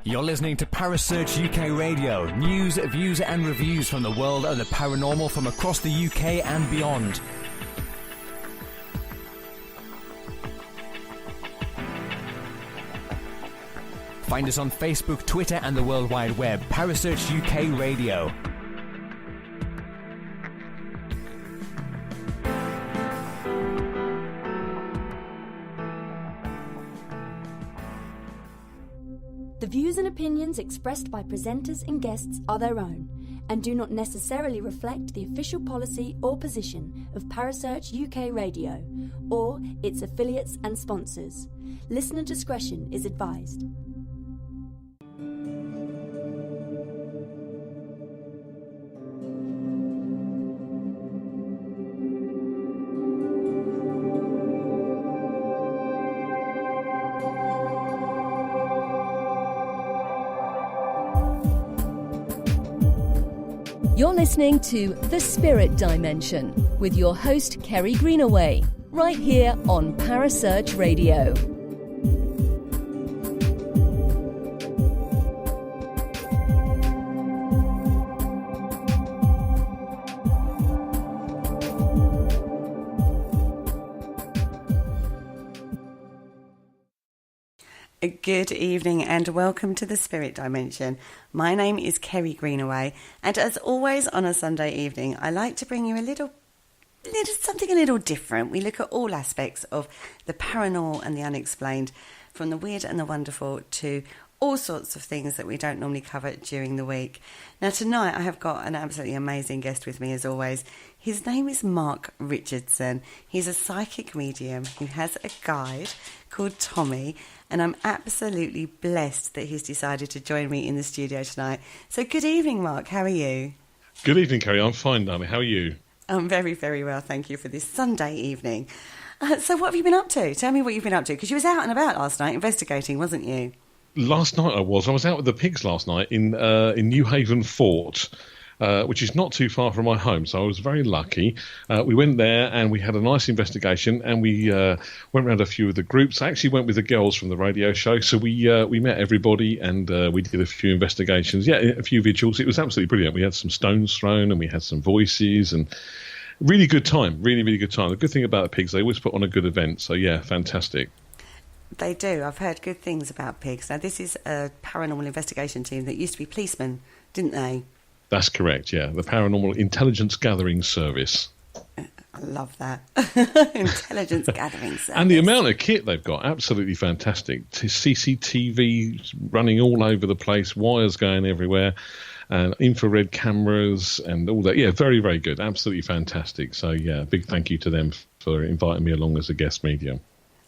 You're listening to Parasearch UK Radio. News, views and reviews from the world of the paranormal from across the UK and beyond. Find us on Facebook, Twitter and the World Wide Web. Parasearch UK Radio. The views and opinions expressed by presenters and guests are their own and do not necessarily reflect the official policy or position of Parasearch UK Radio or its affiliates and sponsors. Listener discretion is advised. You're listening to The Spirit Dimension with your host, Kerry Greenaway, right here on Parasearch Radio. Good evening and welcome to the Spirit Dimension. My name is Kerry Greenaway, and as always on a Sunday evening, I like to bring you something a little different. We look at all aspects of the paranormal and the unexplained, from the weird and the wonderful to all sorts of things that we don't normally cover during the week. Now tonight I have got an absolutely amazing guest with me as always. His name is Marc Richardson. He's a psychic medium who has a guide called Tommy, and I'm absolutely blessed that he's decided to join me in the studio tonight. So good evening, Marc. How are you? Good evening, Kerry. I'm fine, darling. How are you? I'm very, very well, thank you, for this Sunday evening. So what have you been up to? Tell me what you've been up to, because you was out and about last night investigating, wasn't you? Last night I was out with the pigs last night in New Haven Fort, which is not too far from my home, so I was very lucky. We went there and we had a nice investigation, and we went around a few of the groups. I actually went with the girls from the radio show, so we met everybody and we did a few investigations, a few vigils. It was absolutely brilliant. We had some stones thrown and we had some voices, and really good time, really, really good time. The good thing about the pigs, they always put on a good event, so yeah, fantastic. They do. I've heard good things about pigs. Now, this is a paranormal investigation team that used to be policemen, didn't they? That's correct, yeah. The Paranormal Intelligence Gathering Service. I love that. Intelligence Gathering Service. And the amount of kit they've got, absolutely fantastic. CCTV running all over the place, wires going everywhere, and infrared cameras and all that. Yeah, very, very good. Absolutely fantastic. So, yeah, big thank you to them for inviting me along as a guest medium.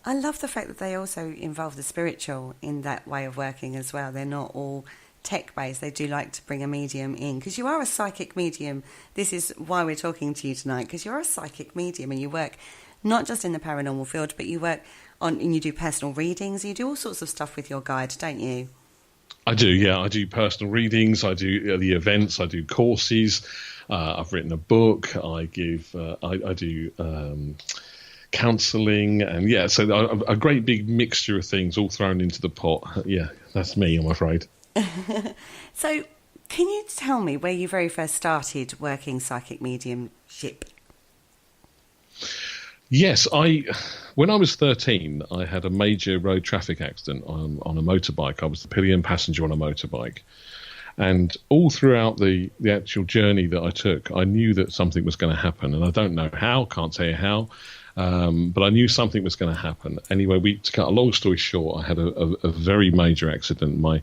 I love the fact that they also involve the spiritual in that way of working as well. They're not all tech-based. They do like to bring a medium in, because you are a psychic medium. This is why we're talking to you tonight, because you're a psychic medium and you work not just in the paranormal field, but you work on, and you do personal readings. You do all sorts of stuff with your guide, don't you? I do, yeah. I do personal readings. I do the events. I do courses. I've written a book. I give. I do counselling, and yeah, so a great big mixture of things all thrown into the pot. Yeah, that's me, I'm afraid. So, can you tell me where you very first started working psychic mediumship? Yes, when I was 13, I had a major road traffic accident on a motorbike. I was the pillion passenger on a motorbike. And all throughout the actual journey that I took, I knew that something was going to happen. And I don't know how, can't tell you how, but I knew something was going to happen. Anyway, to cut a long story short, I had a very major accident. My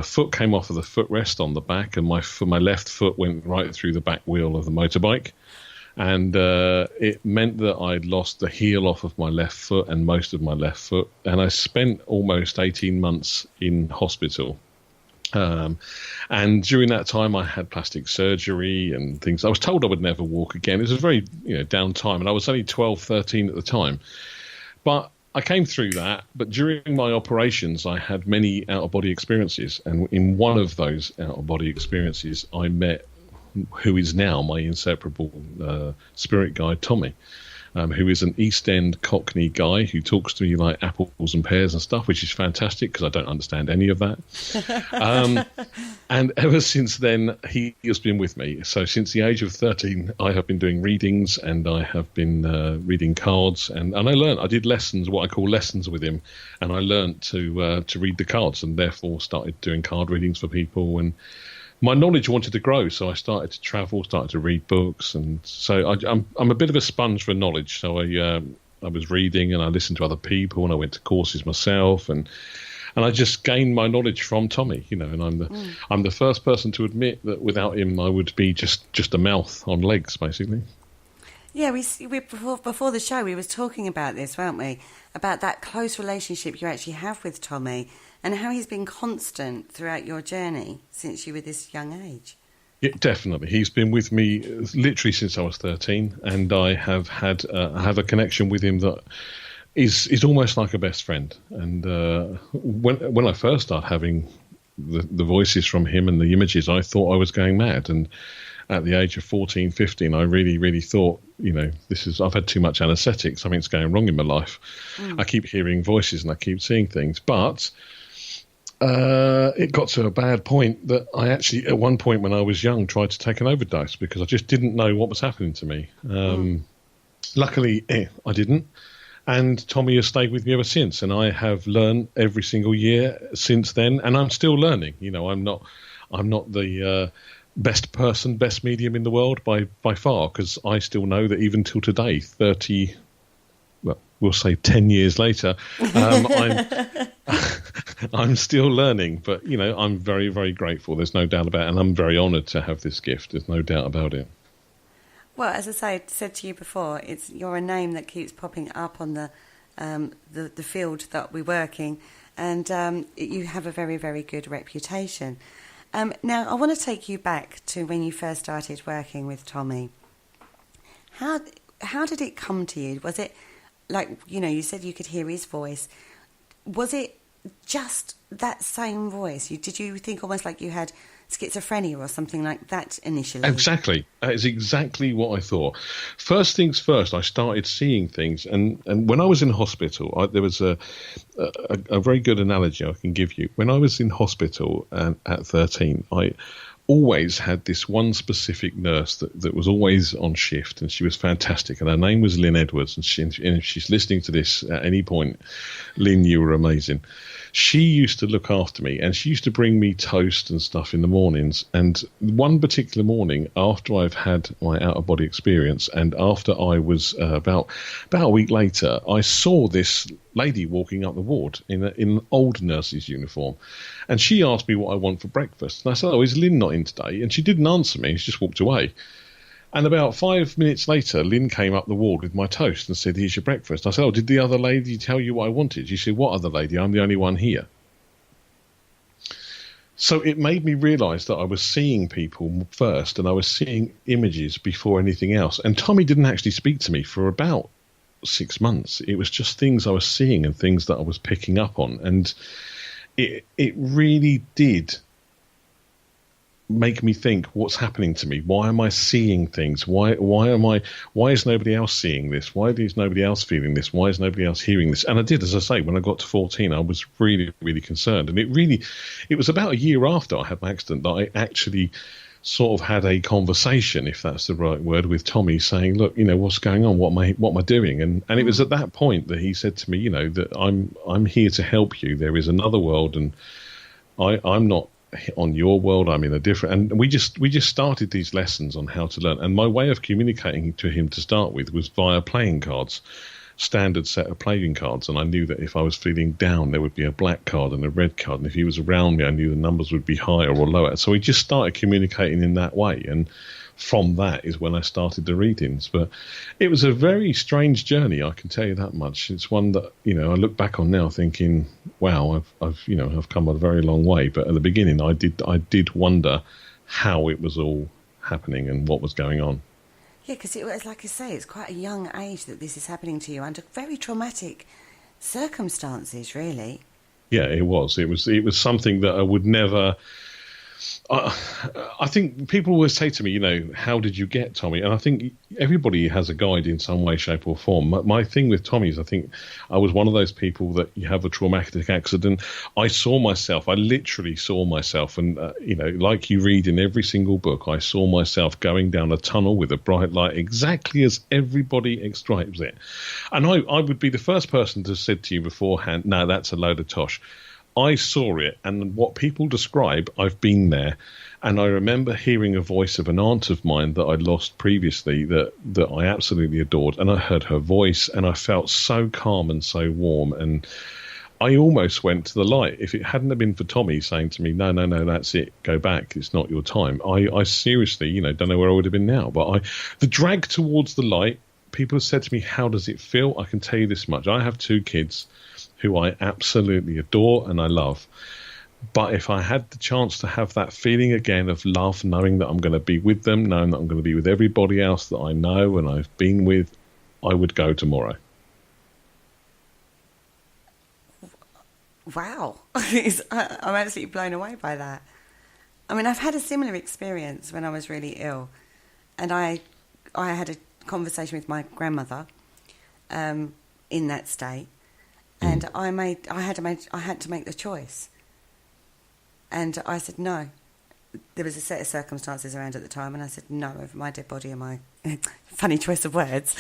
foot came off of the footrest on the back, and my left foot went right through the back wheel of the motorbike. And it meant that I'd lost the heel off of my left foot and most of my left foot. And I spent almost 18 months in hospital. And during that time, I had plastic surgery and things. I was told I would never walk again. It was a very down time, and I was only 12, 13 at the time. But I came through that. But during my operations, I had many out-of-body experiences. And in one of those out-of-body experiences, I met who is now my inseparable spirit guide, Tommy. who is an East End Cockney guy who talks to me like apples and pears and stuff, which is fantastic because I don't understand any of that. And ever since then, he has been with me. So since the age of 13, I have been doing readings, and I have been reading cards, and I did lessons, what I call lessons with him, and I learned to read the cards, and therefore started doing card readings for people. And my knowledge wanted to grow, so I started to travel, started to read books, and so I'm a bit of a sponge for knowledge. So I was reading, and I listened to other people, and I went to courses myself, and I just gained my knowledge from Tommy, and I'm the first person to admit that without him I would be just a mouth on legs, basically. Yeah, we before the show we was talking about this, weren't we? About that close relationship you actually have with Tommy, and how he's been constant throughout your journey since you were this young age. Yeah, definitely. He's been with me literally since I was 13, and I have had a connection with him that is almost like a best friend. And when I first started having the voices from him and the images, I thought I was going mad. And at the age of 14, 15, I really, really thought, I've had too much anaesthetic, something's going wrong in my life. I keep hearing voices and I keep seeing things. But it got to a bad point that I actually, at one point when I was young, tried to take an overdose because I just didn't know what was happening to me. Luckily, I didn't. And Tommy has stayed with me ever since. And I have learned every single year since then. And I'm still learning. I'm not the best medium in the world by far, because I still know that even till today, 10 years later, I'm still learning. But, I'm very, very grateful. There's no doubt about it. And I'm very honoured to have this gift. There's no doubt about it. Well, as I said to you before, you're a name that keeps popping up on the field that we work in, and you have a very, very good reputation. Now, I want to take you back to when you first started working with Tommy. How did it come to you? Was it like, you said you could hear his voice. Was it just that same voice? Did you think almost like you had schizophrenia or something like that initially? Exactly. That is exactly what I thought. First things first, I started seeing things. And when I was in hospital, there was a very good analogy I can give you. When I was in hospital at 13, I always had this one specific nurse that was always on shift, and she was fantastic. And her name was Lynn Edwards. And if she's listening to this at any point, Lynn, you were amazing. She used to look after me, and she used to bring me toast and stuff in the mornings. And one particular morning, after I've had my out-of-body experience, and after I was about a week later, I saw this lady walking up the ward in an old nurse's uniform. And she asked me what I want for breakfast. And I said, is Lynn not in today? And she didn't answer me. She just walked away. And about 5 minutes later, Lynn came up the ward with my toast and said, here's your breakfast. I said, did the other lady tell you what I wanted? She said, what other lady? I'm the only one here. So it made me realise that I was seeing people first, and I was seeing images before anything else. And Tommy didn't actually speak to me for about 6 months. It was just things I was seeing and things that I was picking up on. And it really did make me think, what's happening to me? Why am I seeing things? Why is nobody else seeing this? Why is nobody else feeling this? Why is nobody else hearing this? And I did, as I say, when I got to 14, I was really, really concerned. And it was about a year after I had my accident that I actually sort of had a conversation, if that's the right word, with Tommy, saying, look, what's going on? What am I doing? And it was at that point that he said to me, that I'm here to help you. There is another world, and I'm not on your world, I'm in a different. And we just started these lessons on how to learn. And my way of communicating to him to start with was via playing cards, standard set of playing cards. And I knew that if I was feeling down, there would be a black card and a red card. And if he was around me, I knew the numbers would be higher or lower. So we just started communicating in that way. And from that is when I started the readings. But it was a very strange journey, I can tell you that much. It's one that, I look back on now thinking, wow, I've come a very long way. But at the beginning, I did wonder how it was all happening and what was going on. Yeah, because it was, like I say, it's quite a young age that this is happening to you under very traumatic circumstances, really. Yeah, it was. It was something that I would never I think people always say to me, how did you get Tommy? And I think everybody has a guide in some way, shape or form. My thing with Tommy is I think I was one of those people that you have a traumatic accident. I literally saw myself. And, like you read in every single book, I saw myself going down a tunnel with a bright light exactly as everybody describes it. And I would be the first person to have said to you beforehand, no, that's a load of tosh. I saw it, and what people describe, I've been there. And I remember hearing a voice of an aunt of mine that I'd lost previously that I absolutely adored. And I heard her voice, and I felt so calm and so warm. And I almost went to the light. If it hadn't have been for Tommy saying to me, no, that's it, go back, it's not your time, I seriously, don't know where I would have been now. But the drag towards the light, people have said to me, how does it feel? I can tell you this much. I have 2 kids who I absolutely adore and I love. But if I had the chance to have that feeling again of love, knowing that I'm going to be with them, knowing that I'm going to be with everybody else that I know and I've been with, I would go tomorrow. Wow. I'm absolutely blown away by that. I mean, I've had a similar experience when I was really ill. And I had a conversation with my grandmother in that state. And I had to make the choice. And I said no. There was a set of circumstances around at the time, and I said no over my dead body and my funny choice of words.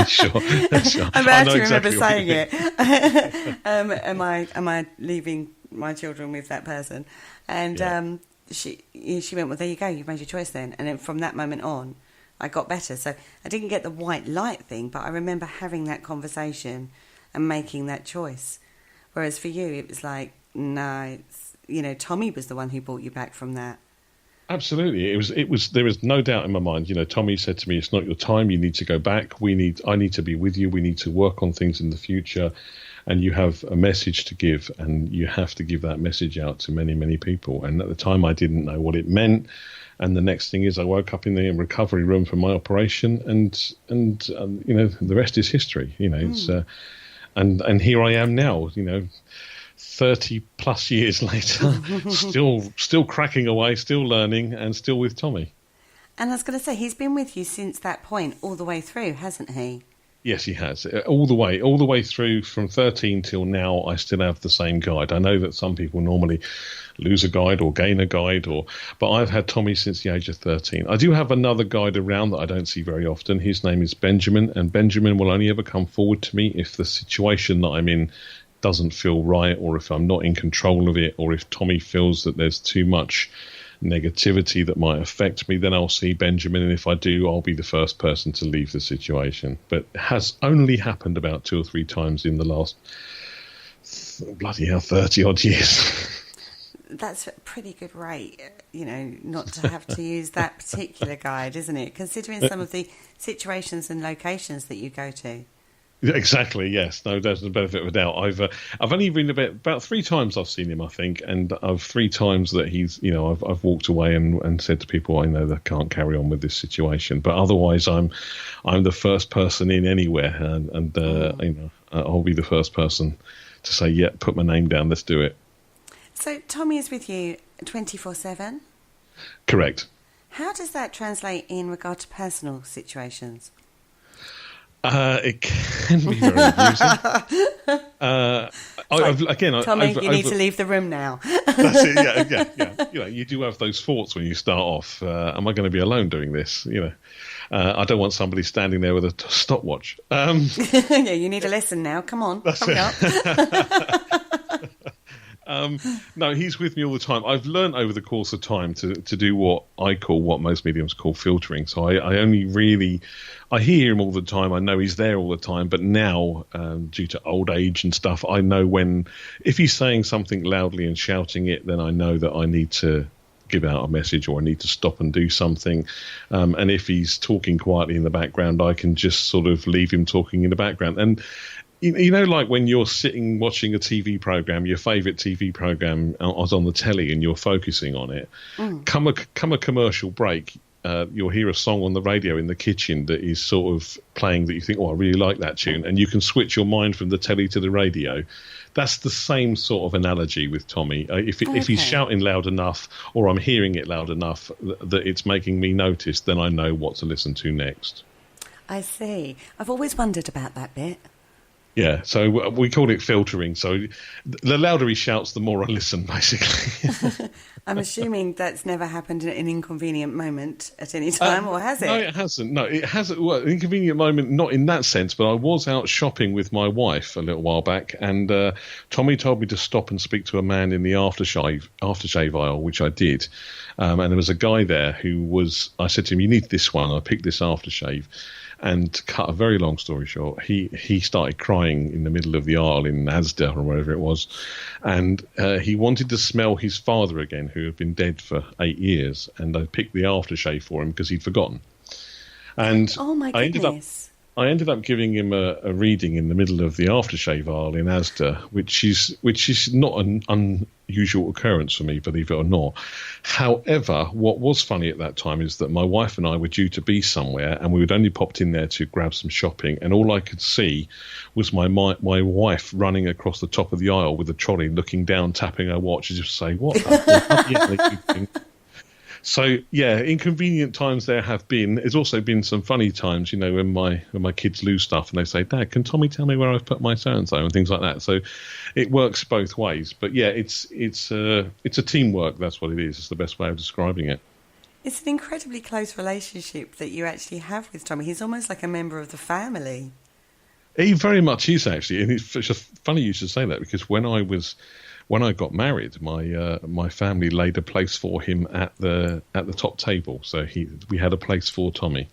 Sure. I actually remember saying it. Am I leaving my children with that person? And she went, well, there you go, you've made your choice then. And then from that moment on, I got better. So I didn't get the white light thing, but I remember having that conversation and making that choice. Whereas for you, it was like, no, Tommy was the one who brought you back from that. Absolutely. It was there is no doubt in my mind. Tommy said to me, it's not your time, you need to go back. I need to be with you. We need to work on things in the future. And you have a message to give, and you have to give that message out to many, many people. And at the time I didn't know what it meant. And the next thing is I woke up in the recovery room for my operation, and the rest is history. It's and here I am now, 30 plus years later, still cracking away, still learning, and still with Tommy. And I was going to say, he's been with you since that point, all the way through, hasn't he? Yes, he has. All the way through from 13 till now, I still have the same guide. I know that some people normally lose a guide or gain a guide, but I've had Tommy since the age of 13. I do have another guide around that I don't see very often. His name is Benjamin, and Benjamin will only ever come forward to me if the situation that I'm in doesn't feel right, or if I'm not in control of it, or if Tommy feels that there's too much negativity that might affect me, then I'll see Benjamin, and if I do, I'll be the first person to leave the situation. But it has only happened about 2 or 3 times in the last 30 odd years. That's a pretty good rate, not to have to use that particular guide, isn't it? Considering some of the situations and locations that you go to. Exactly. Yes. No, there's the benefit of a doubt. I've only been about 3 times I've seen him, I think, and I've 3 times that he's, I've walked away and said to people I know that can't carry on with this situation. But otherwise, I'm the first person in anywhere, and I'll be the first person to say, yeah, put my name down, let's do it. So Tommy is with you 24/7. Correct. How does that translate in regard to personal situations? It can be very amusing. Tommy, you need to leave the room now. That's it. Yeah. You do have those thoughts when you start off. Am I going to be alone doing this? I don't want somebody standing there with a stopwatch. Yeah, you need a lesson now. Come on, hurry up. No, he's with me all the time. I've learned over the course of time to do what most mediums call filtering. So I hear him all the time. I know he's there all the time. But now, due to old age and stuff, I know if he's saying something loudly and shouting it, then I know that I need to give out a message, or I need to stop and do something. And if he's talking quietly in the background, I can just sort of leave him talking in the background. And like when you're sitting watching a TV program, your favourite TV program is on the telly and you're focusing on it. Come a commercial break, you'll hear a song on the radio in the kitchen that is sort of playing that you think, oh, I really like that tune, and you can switch your mind from the telly to the radio. That's the same sort of analogy with Tommy. If he's shouting loud enough, or I'm hearing it loud enough that it's making me notice, then I know what to listen to next. I see. I've always wondered about that bit. Yeah, so we call it filtering. So the louder he shouts, the more I listen, basically. I'm assuming that's never happened in an inconvenient moment at any time, or has it? No, it hasn't. No, it hasn't. Well, an inconvenient moment, not in that sense, but I was out shopping with my wife a little while back, and Tommy told me to stop and speak to a man in the aftershave aisle, which I did. And there was a guy there who was, I said to him, you need this one. I picked this aftershave. And to cut a very long story short, he started crying in the middle of the aisle in Asda or wherever it was. And he wanted to smell his father again, who had been dead for 8 years. And I picked the aftershave for him because he'd forgotten. And oh, my goodness. I ended up giving him a reading in the middle of the aftershave aisle in Asda, which is not an unusual occurrence for me, believe it or not. However, what was funny at that time is that my wife and I were due to be somewhere, and we had only popped in there to grab some shopping, and all I could see was my wife running across the top of the aisle with a trolley, looking down, tapping her watch, and just say, "What the hell?" So, yeah, inconvenient times there have been. There's also been some funny times, you know, when my kids lose stuff and they say, "Dad, can Tommy tell me where I've put my so-and-so?" and things like that. So it works both ways. But, yeah, it's a teamwork. That's what it is. It's the best way of describing it. It's an incredibly close relationship that you actually have with Tommy. He's almost like a member of the family. He very much is, actually. And it's just funny you should say that, because when I got married, my family laid a place for him at the top table. So we had a place for Tommy.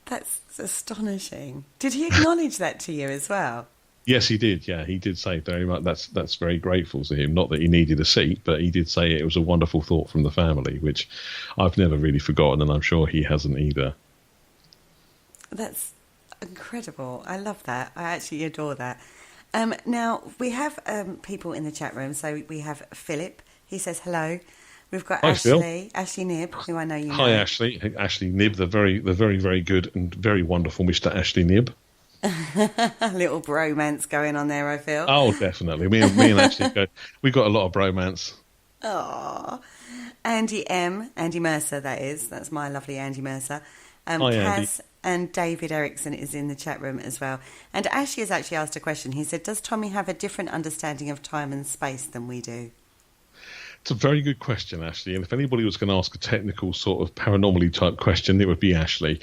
That's astonishing. Did he acknowledge that to you as well? Yes, he did. Yeah, he did say very much. That's very grateful to him. Not that he needed a seat, but he did say it was a wonderful thought from the family, which I've never really forgotten, and I'm sure he hasn't either. That's incredible. I love that. I actually adore that. Now, we have people in the chat room. So we have Philip. He says hello. We've got Hi, Ashley Nib, who I know you know. Hi, Ashley. Ashley Nib, the very, very good and very wonderful Mr. Ashley Nib. A little bromance going on there, I feel. Oh, definitely. Me and Ashley, we've got a lot of bromance. Oh, Andy Mercer, that is. That's my lovely Andy Mercer. Hi, Andy. Kaz and David Erickson is in the chat room as well. And Ashley has actually asked a question. He said, does Tommy have a different understanding of time and space than we do? It's a very good question, Ashley. And if anybody was going to ask a technical sort of paranormally type question, it would be Ashley.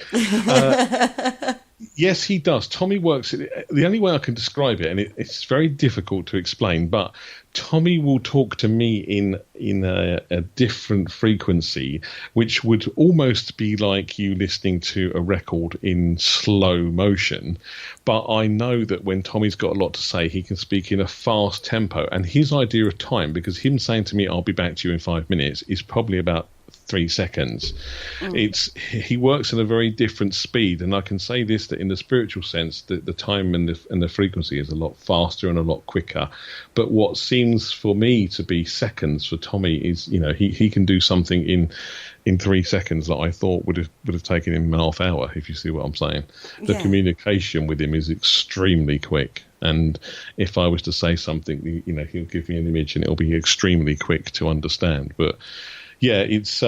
Yes, he does. Tommy works. The only way I can describe it, and it's very difficult to explain, but Tommy will talk to me in a different frequency, which would almost be like you listening to a record in slow motion. But I know that when Tommy's got a lot to say, he can speak in a fast tempo. And his idea of time, because him saying to me, "I'll be back to you in 5 minutes," is probably about 3 seconds. He works at a very different speed, and I can say this, that in the spiritual sense, the time and the frequency is a lot faster and a lot quicker. But what seems for me to be seconds for Tommy is, you know, he can do something in 3 seconds that I thought would have taken him an half hour, if you see what I'm saying. The communication with him is extremely quick. And if I was to say something, you know, he'll give me an image and it'll be extremely quick to understand. But yeah, it's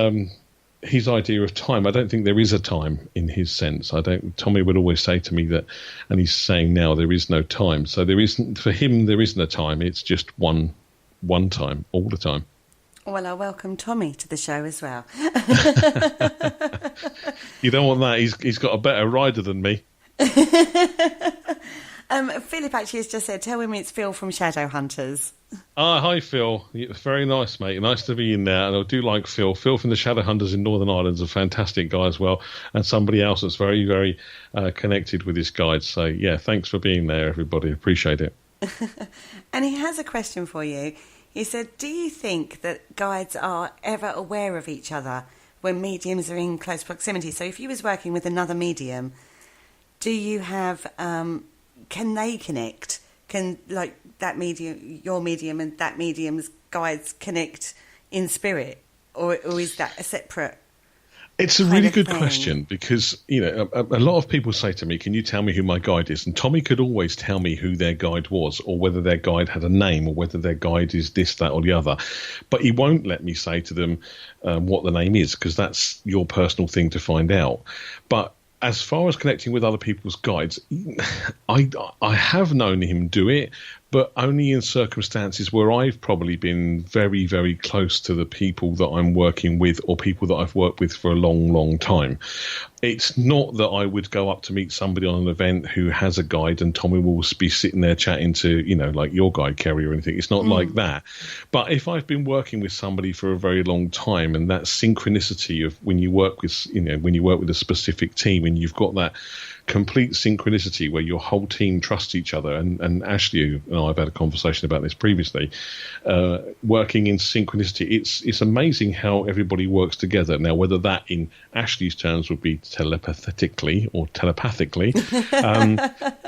his idea of time. I don't think there is a time in his sense. Tommy would always say to me that, and he's saying now, there is no time. So there isn't, for him, there isn't a time. It's just one time, all the time. Well, I welcome Tommy to the show as well. You don't want that. He's got a better rider than me. Philip actually has just said, tell him it's Phil from Shadowhunters. Hi, Phil. Very nice, mate. Nice to be in there. And I do like Phil. Phil from the Shadowhunters in Northern Ireland is a fantastic guy as well. And somebody else that's very, very connected with his guides. So, yeah, thanks for being there, everybody. Appreciate it. And he has a question for you. He said, do you think that guides are ever aware of each other when mediums are in close proximity? So if you was working with another medium, do you have... can they connect? Can, like, that medium, your medium and that medium's guides connect in spirit? Or is that a separate... It's a really good question because, a lot of people say to me, can you tell me who my guide is? And Tommy could always tell me who their guide was or whether their guide had a name or whether their guide is this, that or the other. But he won't let me say to them what the name is because that's your personal thing to find out. But as far as connecting with other people's guides, I have known him do it, but only in circumstances where I've probably been very, very close to the people that I'm working with or people that I've worked with for a long, long time. It's not that I would go up to meet somebody on an event who has a guide and Tommy will be sitting there chatting to, like your guide, Kerry, or anything. It's not like that. But if I've been working with somebody for a very long time and that synchronicity of when you work with, when you work with a specific team and you've got that complete synchronicity where your whole team trusts each other, and Ashley and I've had a conversation about this previously, working in synchronicity, it's amazing how everybody works together. Now, whether that in Ashley's terms would be telepathically,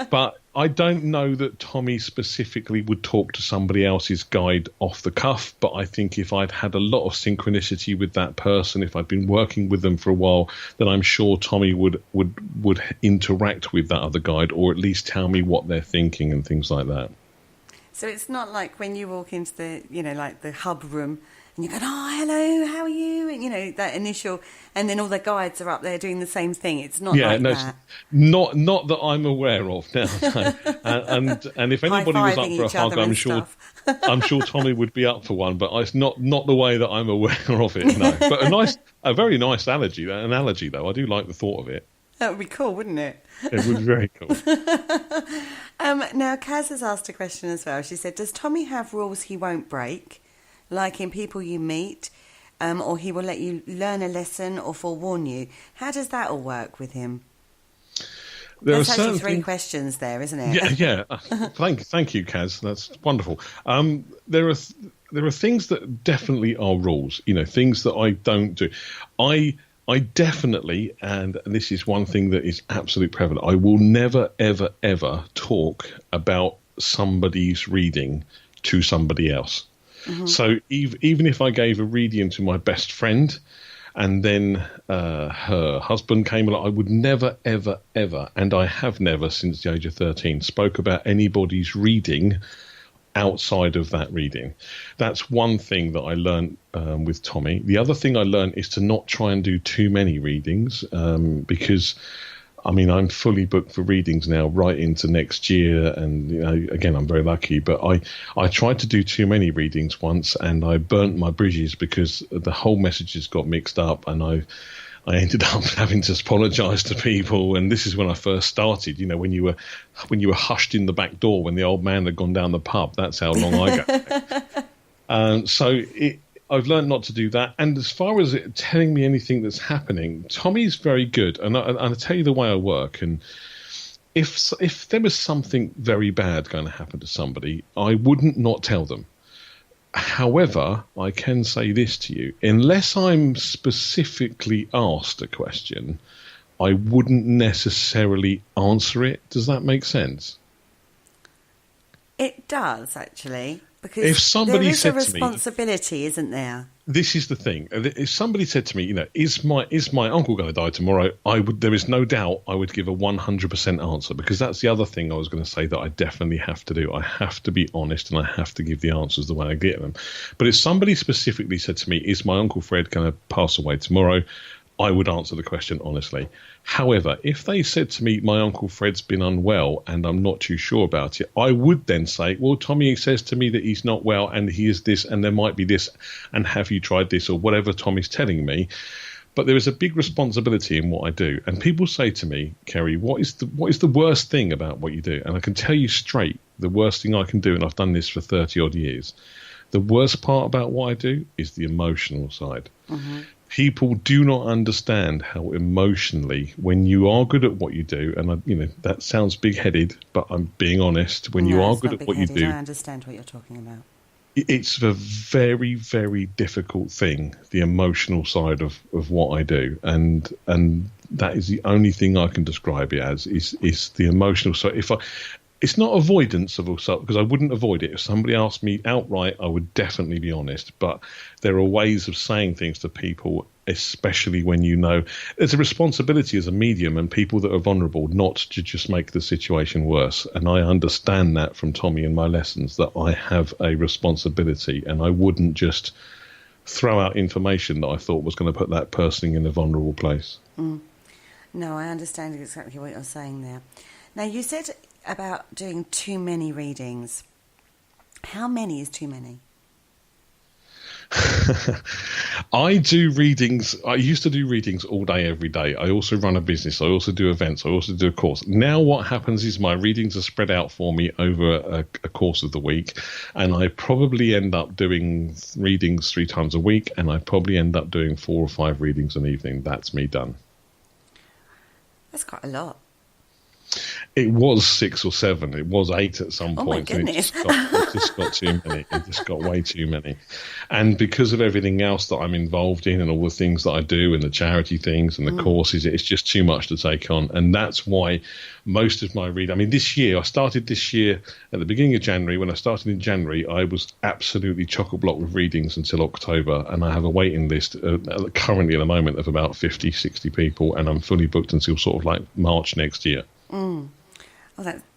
but I don't know that Tommy specifically would talk to somebody else's guide off the cuff, but I think if I'd had a lot of synchronicity with that person, if I'd been working with them for a while, then I'm sure Tommy would interact with that other guide or at least tell me what they're thinking and things like that. So it's not like when you walk into the, like the hub room and you go, oh, hello, how are you? And, that initial, and then all the guides are up there doing the same thing. It's not that. Not that I'm aware of now. No. And if anybody was up for a hug, I'm sure Tommy would be up for one, but it's not the way that I'm aware of it, no. But a very nice analogy, though. I do like the thought of it. That would be cool, wouldn't it? It would be very cool. Now, Kaz has asked a question as well. She said, does Tommy have rules he won't break, like in people you meet, or he will let you learn a lesson or forewarn you? How does that all work with him? There's actually three questions there, isn't it? Yeah. Thank you, Kaz. That's wonderful. There are things that definitely are rules, things that I don't do. I definitely, and this is one thing that is absolutely prevalent, I will never, ever, ever talk about somebody's reading to somebody else. Mm-hmm. So even if I gave a reading to my best friend and then her husband came along, I would never, ever, ever, and I have never since the age of 13, spoke about anybody's reading outside of that reading. That's one thing that I learned with Tommy. The other thing I learned is to not try and do too many readings because, I'm fully booked for readings now right into next year. And, again, I'm very lucky. But I tried to do too many readings once and I burnt my bridges because the whole messages got mixed up and I ended up having to apologise to people, and this is when I first started. When you were hushed in the back door when the old man had gone down the pub. That's how long I go. So I've learned not to do that. And as far as it telling me anything that's happening, Tommy's very good, and I'll tell you the way I work. And if there was something very bad going to happen to somebody, I wouldn't not tell them. However, I can say this to you. Unless I'm specifically asked a question, I wouldn't necessarily answer it. Does that make sense? It does, actually. Because if somebody there is said a responsibility, isn't there? This is the thing. If somebody said to me, is my uncle going to die tomorrow? There is no doubt I would give a 100% answer, because that's the other thing I was going to say that I definitely have to do. I have to be honest and I have to give the answers the way I get them. But if somebody specifically said to me, is my Uncle Fred going to pass away tomorrow? I would answer the question honestly. However, if they said to me, my Uncle Fred's been unwell and I'm not too sure about it, I would then say, well, Tommy says to me that he's not well and he is this and there might be this and have you tried this or whatever Tommy's telling me. But there is a big responsibility in what I do. And people say to me, Kerry, what is the worst thing about what you do? And I can tell you straight, the worst thing I can do, and I've done this for 30 odd years, the worst part about what I do is the emotional side. Mm-hmm. People do not understand how emotionally, when you are good at what you do, and that sounds big-headed, but I'm being honest. When you are good at what you do, I understand what you're talking about. It's a very, very difficult thing, the emotional side of what I do, and that is the only thing I can describe it as is the emotional side. it's not avoidance of assault, because I wouldn't avoid it. If somebody asked me outright, I would definitely be honest. But there are ways of saying things to people, especially when you know there's a responsibility as a medium and people that are vulnerable not to just make the situation worse. And I understand that from Tommy in my lessons, that I have a responsibility and I wouldn't just throw out information that I thought was going to put that person in a vulnerable place. No, I understand exactly what you're saying there. Now, you said about doing too many readings. How many is too many? I do readings. I used to do readings all day, every day. I also run a business. I also do events. I also do a course. Now what happens is my readings are spread out for me over a course of the week, and I probably end up doing readings 3 times a week, and I probably end up doing 4 or 5 readings an evening. That's me done. That's quite a lot. It was 6 or 7. It was 8 at some point. Oh my goodness! It just got too many. It just got way too many. And because of everything else that I'm involved in and all the things that I do and the charity things and the courses, it's just too much to take on. And that's why most of my reading. I mean, I started this year at the beginning of January. When I started in January, I was absolutely chock-a-block with readings until October. And I have a waiting list currently at the moment of about 50, 60 people. And I'm fully booked until sort of like March next year.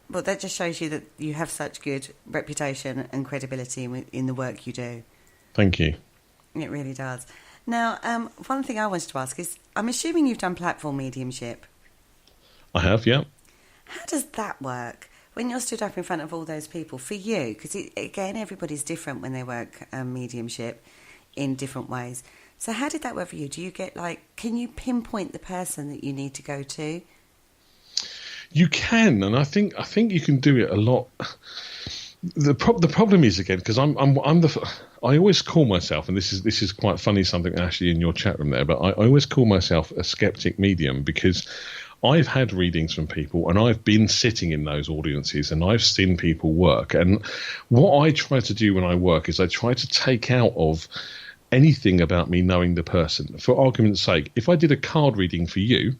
Well, that just shows you that you have such good reputation and credibility in the work you do. Thank you. It really does. Now, one thing I wanted to ask is, I'm assuming you've done platform mediumship. I have, yeah. How does that work when you're stood up in front of all those people for you? Because, again, everybody's different when they work mediumship in different ways. So how did that work for you? Do you get, can you pinpoint the person that you need to go to? You can, and I think you can do it a lot. The problem is, again, because I always call myself, and this is quite funny, something actually in your chat room there, but I always call myself a skeptic medium, because I've had readings from people and I've been sitting in those audiences and I've seen people work. And what I try to do when I work is I try to take out of anything about me knowing the person. For argument's sake, if I did a card reading for you,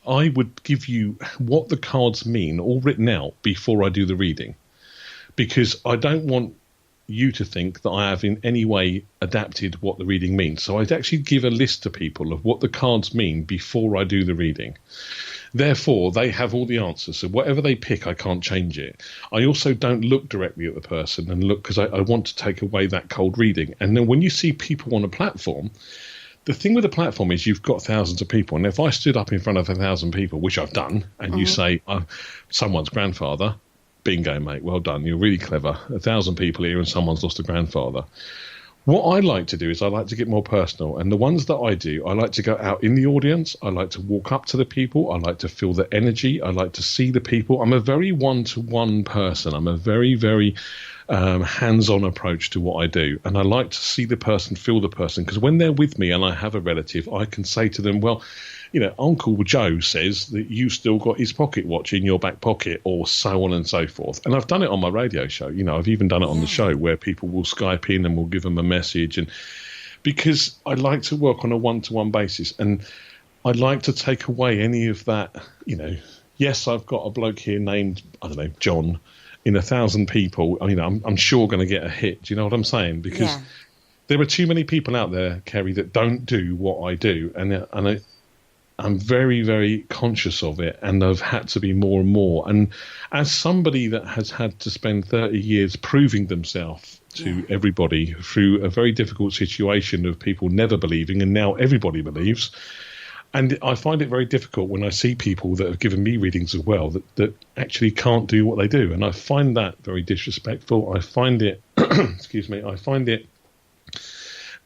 I would give you what the cards mean all written out before I do the reading, because I don't want you to think that I have in any way adapted what the reading means. So I'd actually give a list to people of what the cards mean before I do the reading. Therefore, they have all the answers. So whatever they pick, I can't change it. I also don't look directly at the person and look, because I want to take away that cold reading. And then when you see people on a platform, the thing with the platform is you've got thousands of people. And if I stood up in front of 1,000 people, which I've done, and you say, someone's grandfather, bingo, mate, well done, you're really clever. 1,000 people here and someone's lost a grandfather. What I like to do is I like to get more personal. And the ones that I do, I like to go out in the audience. I like to walk up to the people. I like to feel the energy. I like to see the people. I'm a very one-to-one person. I'm a very, very hands-on approach to what I do. And I like to see the person, feel the person. Because when they're with me and I have a relative, I can say to them, well, you know, Uncle Joe says that you still got his pocket watch in your back pocket, or so on and so forth. And I've done it on my radio show. You know, I've even done it on the show where people will Skype in and we'll give them a message. And because I like to work on a one-to-one basis, and I like to take away any of that, you know, yes, I've got a bloke here named, I don't know, John, in 1,000 people. I mean, I'm sure going to get a hit. Do you know what I'm saying? Because there are too many people out there, Kerry, that don't do what I do. And I'm very, very conscious of it, and I've had to be more and more. And as somebody that has had to spend 30 years proving themselves to everybody through a very difficult situation of people never believing, and now everybody believes, and I find it very difficult when I see people that have given me readings as well that actually can't do what they do. And I find that very disrespectful. I find it, I find it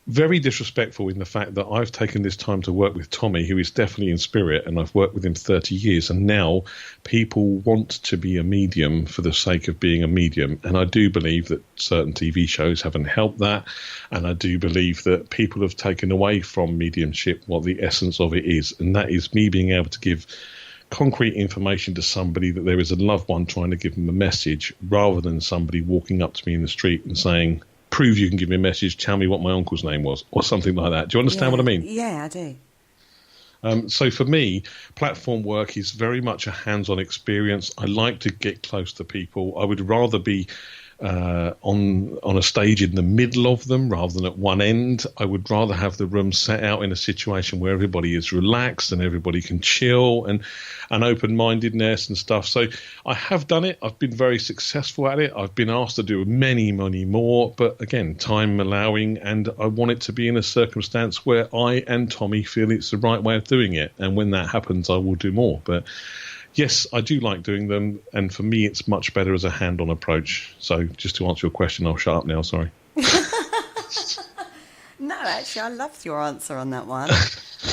very disrespectful in the fact that I've taken this time to work with Tommy, who is definitely in spirit, and I've worked with him 30 years, and now people want to be a medium for the sake of being a medium. And I do believe that certain TV shows haven't helped that, and I do believe that people have taken away from mediumship what the essence of it is, and that is me being able to give concrete information to somebody, that there is a loved one trying to give them a message, rather than somebody walking up to me in the street and saying, prove you can give me a message, tell me what my uncle's name was, or something like that. Do you understand what I mean? Yeah, I do. So for me, platform work is very much a hands-on experience. I like to get close to people. I would rather be on a stage in the middle of them rather than at one end. I would rather have the room set out in a situation where everybody is relaxed and everybody can chill and open-mindedness and stuff. So I have done it. I've been very successful at it. I've been asked to do many more, but again, time allowing, and I want it to be in a circumstance where I and Tommy feel it's the right way of doing it. And when that happens, I will do more. But yes, I do like doing them, and for me, it's much better as a hand-on approach. So just to answer your question, I'll shut up now, sorry. No, actually, I loved your answer on that one.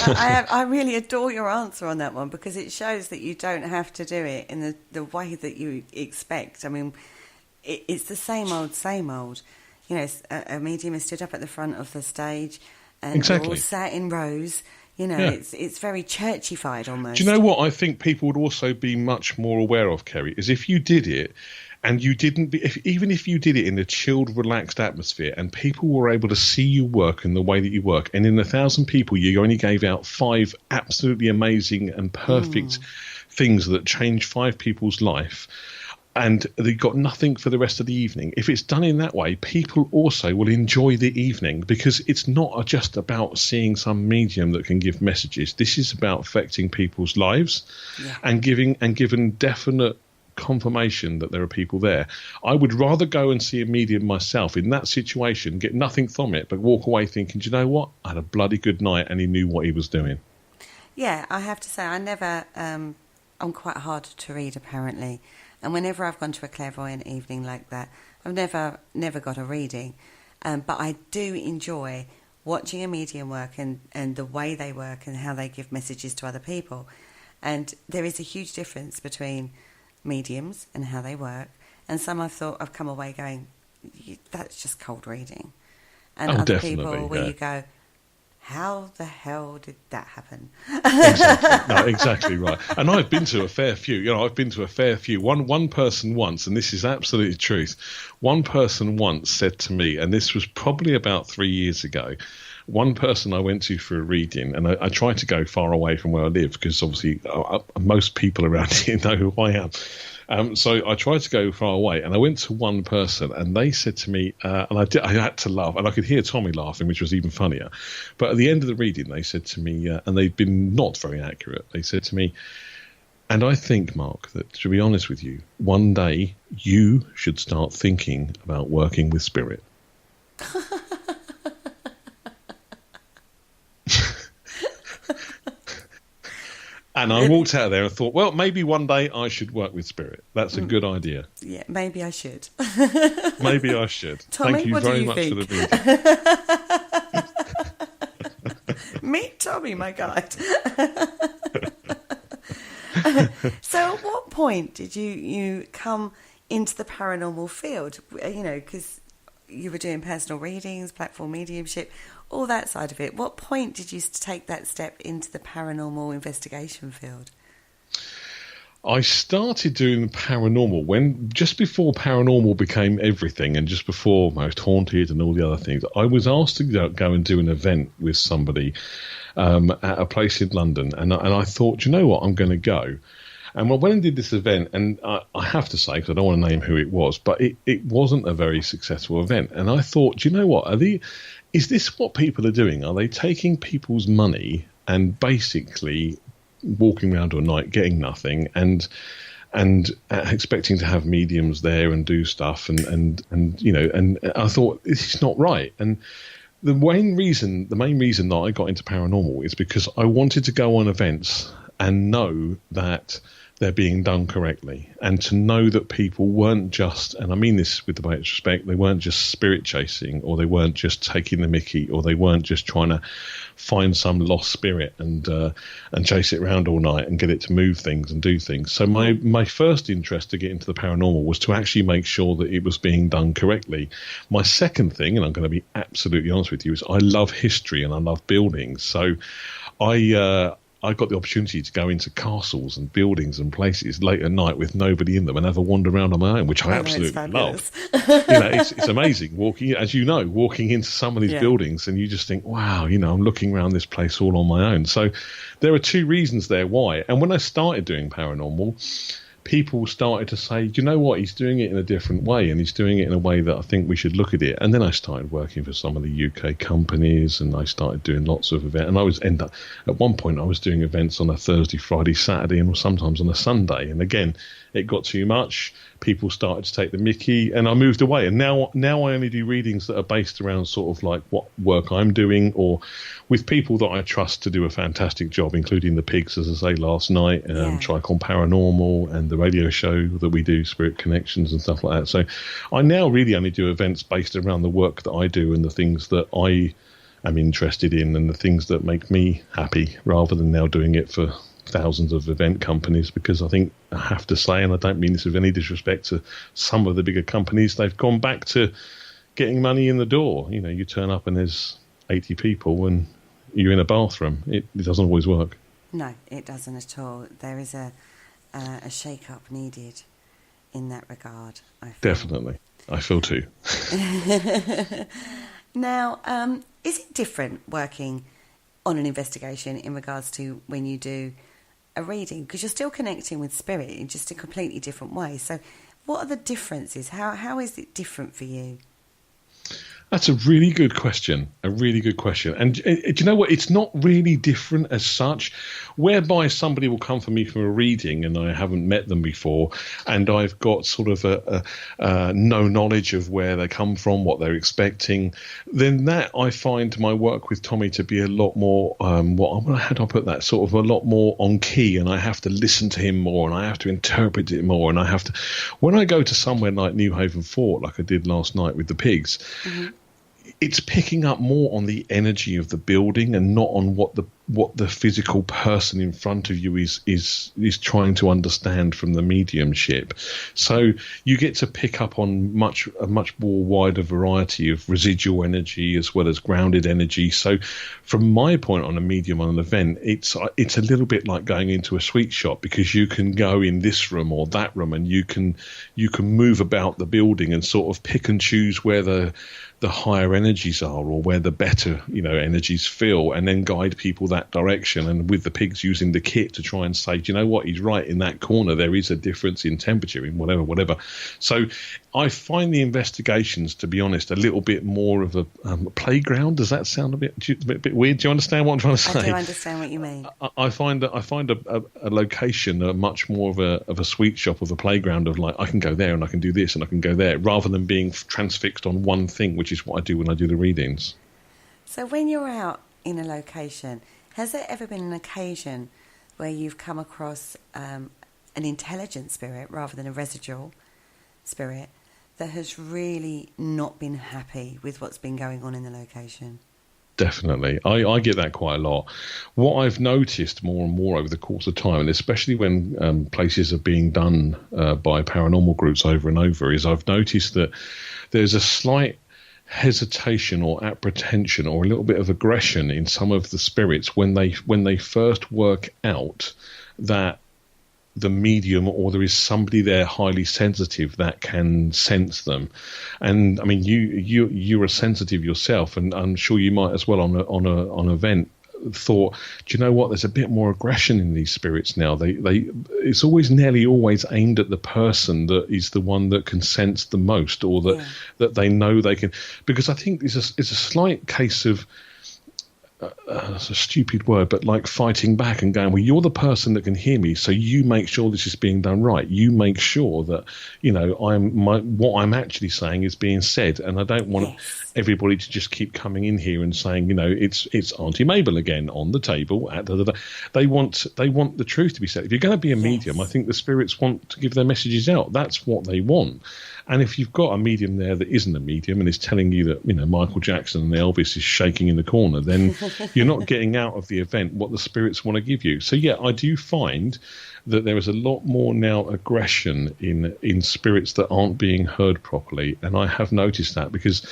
I really adore your answer on that one, because it shows that you don't have to do it in the way that you expect. I mean, it's the same old. You know, a medium is stood up at the front of the stage and exactly. all sat in rows. You know, Yeah. it's very churchified almost. Do you know what I think people would also be much more aware of, Kerry, is if you did it and you didn't, even if you did it in a chilled, relaxed atmosphere and people were able to see you work in the way that you work, and in 1,000 people you only gave out 5 absolutely amazing and perfect things that changed 5 people's life, and they got nothing for the rest of the evening. If it's done in that way, people also will enjoy the evening, because it's not just about seeing some medium that can give messages. This is about affecting people's lives and giving definite confirmation that there are people there. I would rather go and see a medium myself in that situation, get nothing from it, but walk away thinking, do you know what? I had a bloody good night and he knew what he was doing. Yeah, I have to say, I never, I'm quite hard to read apparently. And whenever I've gone to a clairvoyant evening like that, I've never got a reading. But I do enjoy watching a medium work and the way they work and how they give messages to other people. And there is a huge difference between mediums and how they work. And some I've come away going, that's just cold reading. And other people where you go, how the hell did that happen? Exactly. No, exactly right. And I've been to a fair few. One person once, and this is absolutely truth, one person once said to me, and this was probably about 3 years ago, one person I went to for a reading, and I tried to go far away from where I live, because obviously most people around here know who I am. So I tried to go far away, and I went to one person, and they said to me, and I had to laugh, and I could hear Tommy laughing, which was even funnier. But at the end of the reading, they said to me, and they'd been not very accurate, they said to me, and I think, Mark, that to be honest with you, one day you should start thinking about working with spirit. And I walked out of there and thought, well, maybe one day I should work with spirit. That's a good idea. Yeah, maybe I should. Maybe I should. Tommy, thank you what very do you much think? for the reading. Meet Tommy, my guide. So at what point did you come into the paranormal field? You know, because you were doing personal readings, platform mediumship, all that side of it. What point did you take that step into the paranormal investigation field? I started doing paranormal just before paranormal became everything, and just before Most Haunted and all the other things. I was asked to go and do an event with somebody at a place in London, and I thought, you know what, I'm going to go. And I went and did this event, and I have to say, because I don't want to name who it was, but it wasn't a very successful event. And I thought, do you know what, is this what people are doing? Are they taking people's money and basically walking around all night, getting nothing, and expecting to have mediums there and do stuff, and you know, and I thought, this is not right. And the main reason that I got into paranormal is because I wanted to go on events and know that they're being done correctly, and to know that people weren't just, and I mean this with the greatest respect, they weren't just spirit chasing, or they weren't just taking the mickey, or they weren't just trying to find some lost spirit and chase it around all night and get it to move things and do things. So my first interest to get into the paranormal was to actually make sure that it was being done correctly. My second thing, and I'm going to be absolutely honest with you, is I love history and I love buildings. So I got the opportunity to go into castles and buildings and places late at night with nobody in them and have a wander around on my own, which I absolutely love. It's amazing walking into some of these buildings, and you just think, wow, I'm looking around this place all on my own. So there are two reasons there why. And when I started doing paranormal, people started to say, do you know what, he's doing it in a different way, and he's doing it in a way that I think we should look at it. And then I started working for some of the UK companies, and I started doing lots of events. And at one point I was doing events on a Thursday, Friday, Saturday, and sometimes on a Sunday. And again, it got too much. People started to take the mickey, and I moved away. And now I only do readings that are based around sort of like what work I'm doing, or with people that I trust to do a fantastic job, including the Pigs, as I say, last night, Tricon Paranormal, and the radio show that we do, Spirit Connections and stuff like that. So I now really only do events based around the work that I do and the things that I am interested in and the things that make me happy, rather than now doing it for thousands of event companies, because I think I have to say, and I don't mean this with any disrespect to some of the bigger companies, they've gone back to getting money in the door. You turn up and there's 80 people and you're in a bathroom. It doesn't always work. No, it doesn't at all. There is a shake-up needed in that regard, I feel. Definitely. I feel too. Now, is it different working on an investigation in regards to when you do a reading? Because you're still connecting with spirit in just a completely different way. So what are the differences? How is it different for you? That's a really good question. And do you know what? It's not really different as such, whereby somebody will come for me for a reading and I haven't met them before, and I've got sort of a no knowledge of where they come from, what they're expecting. Then that I find my work with Tommy to be a lot more, how do I put that? Sort of a lot more on key, and I have to listen to him more, and I have to interpret it more, and I have to. When I go to somewhere like Newhaven Fort, like I did last night with the Pigs. Mm-hmm. It's picking up more on the energy of the building and not on what the physical person in front of you is trying to understand from the mediumship. So you get to pick up on a much more wider variety of residual energy as well as grounded energy. So from my point on a medium on an event, it's a little bit like going into a sweet shop, because you can go in this room or that room, and you can move about the building and sort of pick and choose where the higher energies are, or where the better energies feel, and then guide people that direction. And with the Pigs, using the kit to try and say, do you know what, he's right in that corner, there is a difference in temperature in whatever. So I find the investigations, to be honest, a little bit more of a playground. Does that sound a bit weird? Do you understand what I'm trying to say? I do understand what you mean. I find a location much more of a sweet shop, of a playground, of like, I can go there and I can do this and I can go there, rather than being transfixed on one thing, which is what I do when I do the readings. So when you're out in a location, has there ever been an occasion where you've come across an intelligent spirit rather than a residual spirit that has really not been happy with what's been going on in the location? Definitely. I get that quite a lot. What I've noticed more and more over the course of time, and especially when places are being done by paranormal groups over and over, is I've noticed that there's a slight hesitation or apprehension or a little bit of aggression in some of the spirits when they first work out that the medium, or there is somebody there highly sensitive that can sense them. And I mean, you're sensitive yourself, and I'm sure you might as well on an event thought, do you know what, there's a bit more aggression in these spirits now. It's nearly always aimed at the person that is the one that can sense the most, or that they know they can, because I think it's a slight case of it's a stupid word, but like fighting back and going, well, you're the person that can hear me, so you make sure this is being done right. You make sure that what I'm actually saying is being said, and I don't want everybody to just keep coming in here and saying, it's Auntie Mabel again on the table. They want the truth to be said. If you're going to be a medium, I think the spirits want to give their messages out. That's what they want. And if you've got a medium there that isn't a medium and is telling you that, Michael Jackson and Elvis is shaking in the corner, then you're not getting out of the event what the spirits want to give you. So, yeah, I do find that there is a lot more now aggression in spirits that aren't being heard properly. And I have noticed that because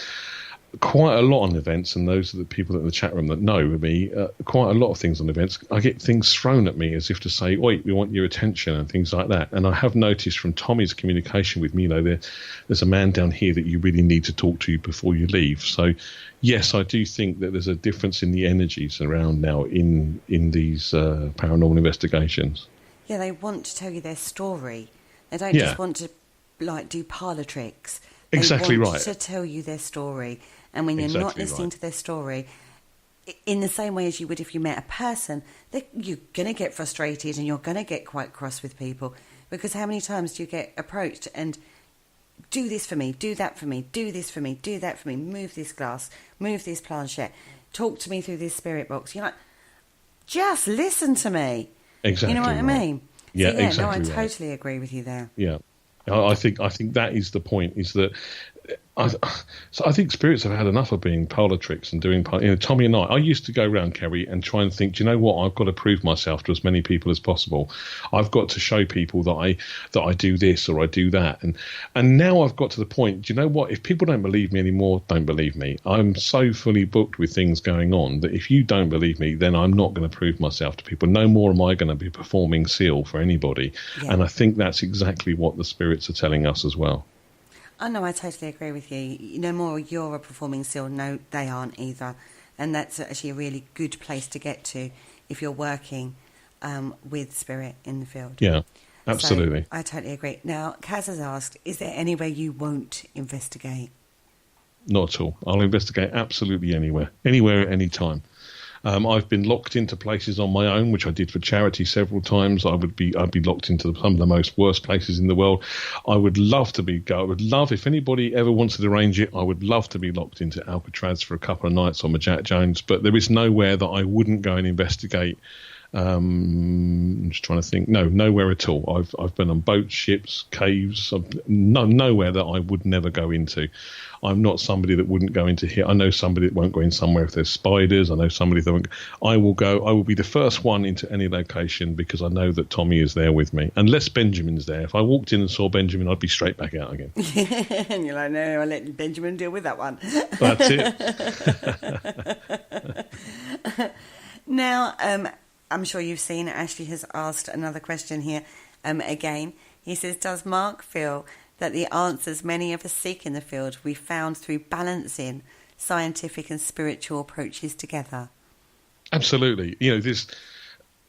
quite a lot on events, and those are the people in the chat room that know me, quite a lot of things on events. I get things thrown at me as if to say, wait, we want your attention and things like that. And I have noticed from Tommy's communication with me, there's a man down here that you really need to talk to before you leave. So yes, I do think that there's a difference in the energies around now in these paranormal investigations. Yeah, they want to tell you their story. They don't just want to do parlour tricks. Exactly want right. to tell you their story. And when you're not listening to their story, in the same way as you would if you met a person, you're going to get frustrated and you're going to get quite cross with people. Because how many times do you get approached and do this for me, do that for me, do this for me, do that for me, move this glass, move this planchette, talk to me through this spirit box. You're like, just listen to me. Exactly. You know what I mean? Yeah, so, exactly. No, I totally agree with you there. Yeah. I think that is the point, is that I think spirits have had enough of being parlour tricks and doing, Tommy and I used to go around, Kerry, and try and think, do you know what, I've got to prove myself to as many people as possible. I've got to show people that I do this or I do that. And now I've got to the point, do you know what, if people don't believe me anymore, don't believe me. I'm so fully booked with things going on that if you don't believe me, then I'm not going to prove myself to people. No more am I going to be performing seal for anybody. Yeah. And I think that's exactly what the spirits are telling us as well. Oh, no, I totally agree with you. No more you're a performing seal. No, they aren't either. And that's actually a really good place to get to if you're working with spirit in the field. Yeah, absolutely. So I totally agree. Now, Kaz has asked, is there anywhere you won't investigate? Not at all. I'll investigate absolutely anywhere at any time. I've been locked into places on my own, which I did for charity several times. I'd be locked into some of the most worst places in the world. I would love to I would love, if anybody ever wanted to arrange it, I would love to be locked into Alcatraz for a couple of nights on my Jack Jones. But there is nowhere that I wouldn't go and investigate. I'm just trying to think. No, nowhere at all. I've been on boats, ships, caves. Nowhere that I would never go into. I'm not somebody that wouldn't go into here. I know somebody that won't go in somewhere if there's spiders. I know somebody that won't. I will be the first one into any location because I know that Tommy is there with me. Unless Benjamin's there. If I walked in and saw Benjamin, I'd be straight back out again. And you're like, no, I'll let Benjamin deal with that one. That's it. Now, I'm sure you've seen Ashley has asked another question here again. He says, does Mark feel that the answers many of us seek in the field we found through balancing scientific and spiritual approaches together? Absolutely.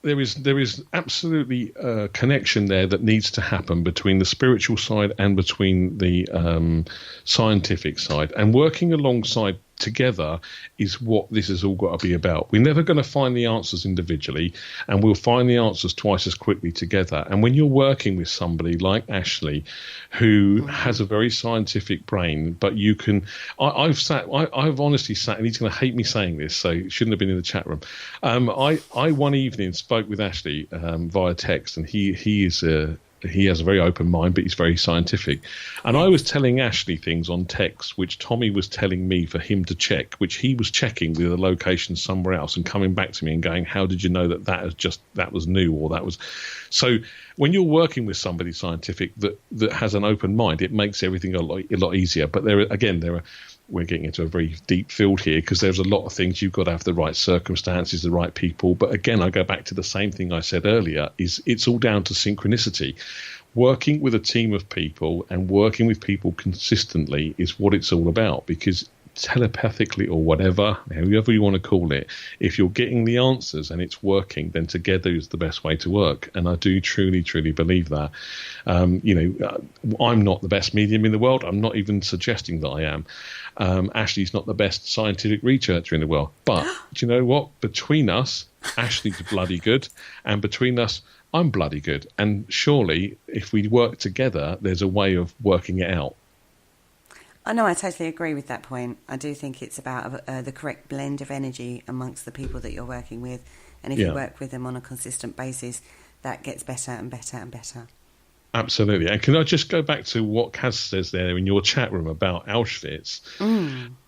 There is absolutely a connection there that needs to happen between the spiritual side and between the scientific side. And working alongside together is what this has all got to be about. We're never going to find the answers individually, and we'll find the answers twice as quickly together. And when you're working with somebody like Ashley, who has a very scientific brain, but you can... I've honestly sat, and he's going to hate me saying this, so it shouldn't have been in the chat room. I one evening spoke with Ashley via text, and he has a very open mind, but he's very scientific. And I was telling Ashley things on text, which Tommy was telling me for him to check, which he was checking with a location somewhere else and coming back to me and going, how did you know that was new, or that was... So when you're working with somebody scientific that has an open mind, it makes everything a lot easier. But we're getting into a very deep field here because there's a lot of things. You've got to have the right circumstances, the right people. But again, I go back to the same thing I said earlier, is it's all down to synchronicity. Working with a team of people and working with people consistently is what it's all about, because telepathically or whatever, however you want to call it, if you're getting the answers and it's working, then together is the best way to work. And I do truly, truly believe that. I'm not the best medium in the world. I'm not even suggesting that I am. Ashley's not the best scientific researcher in the world. But do you know what? Between us, Ashley's bloody good. And between us, I'm bloody good. And surely, if we work together, there's a way of working it out. I know, I totally agree with that point. I do think it's about the correct blend of energy amongst the people that you're working with. And if you work with them on a consistent basis, that gets better and better and better. Absolutely. And can I just go back to what Kaz says there in your chat room about Auschwitz?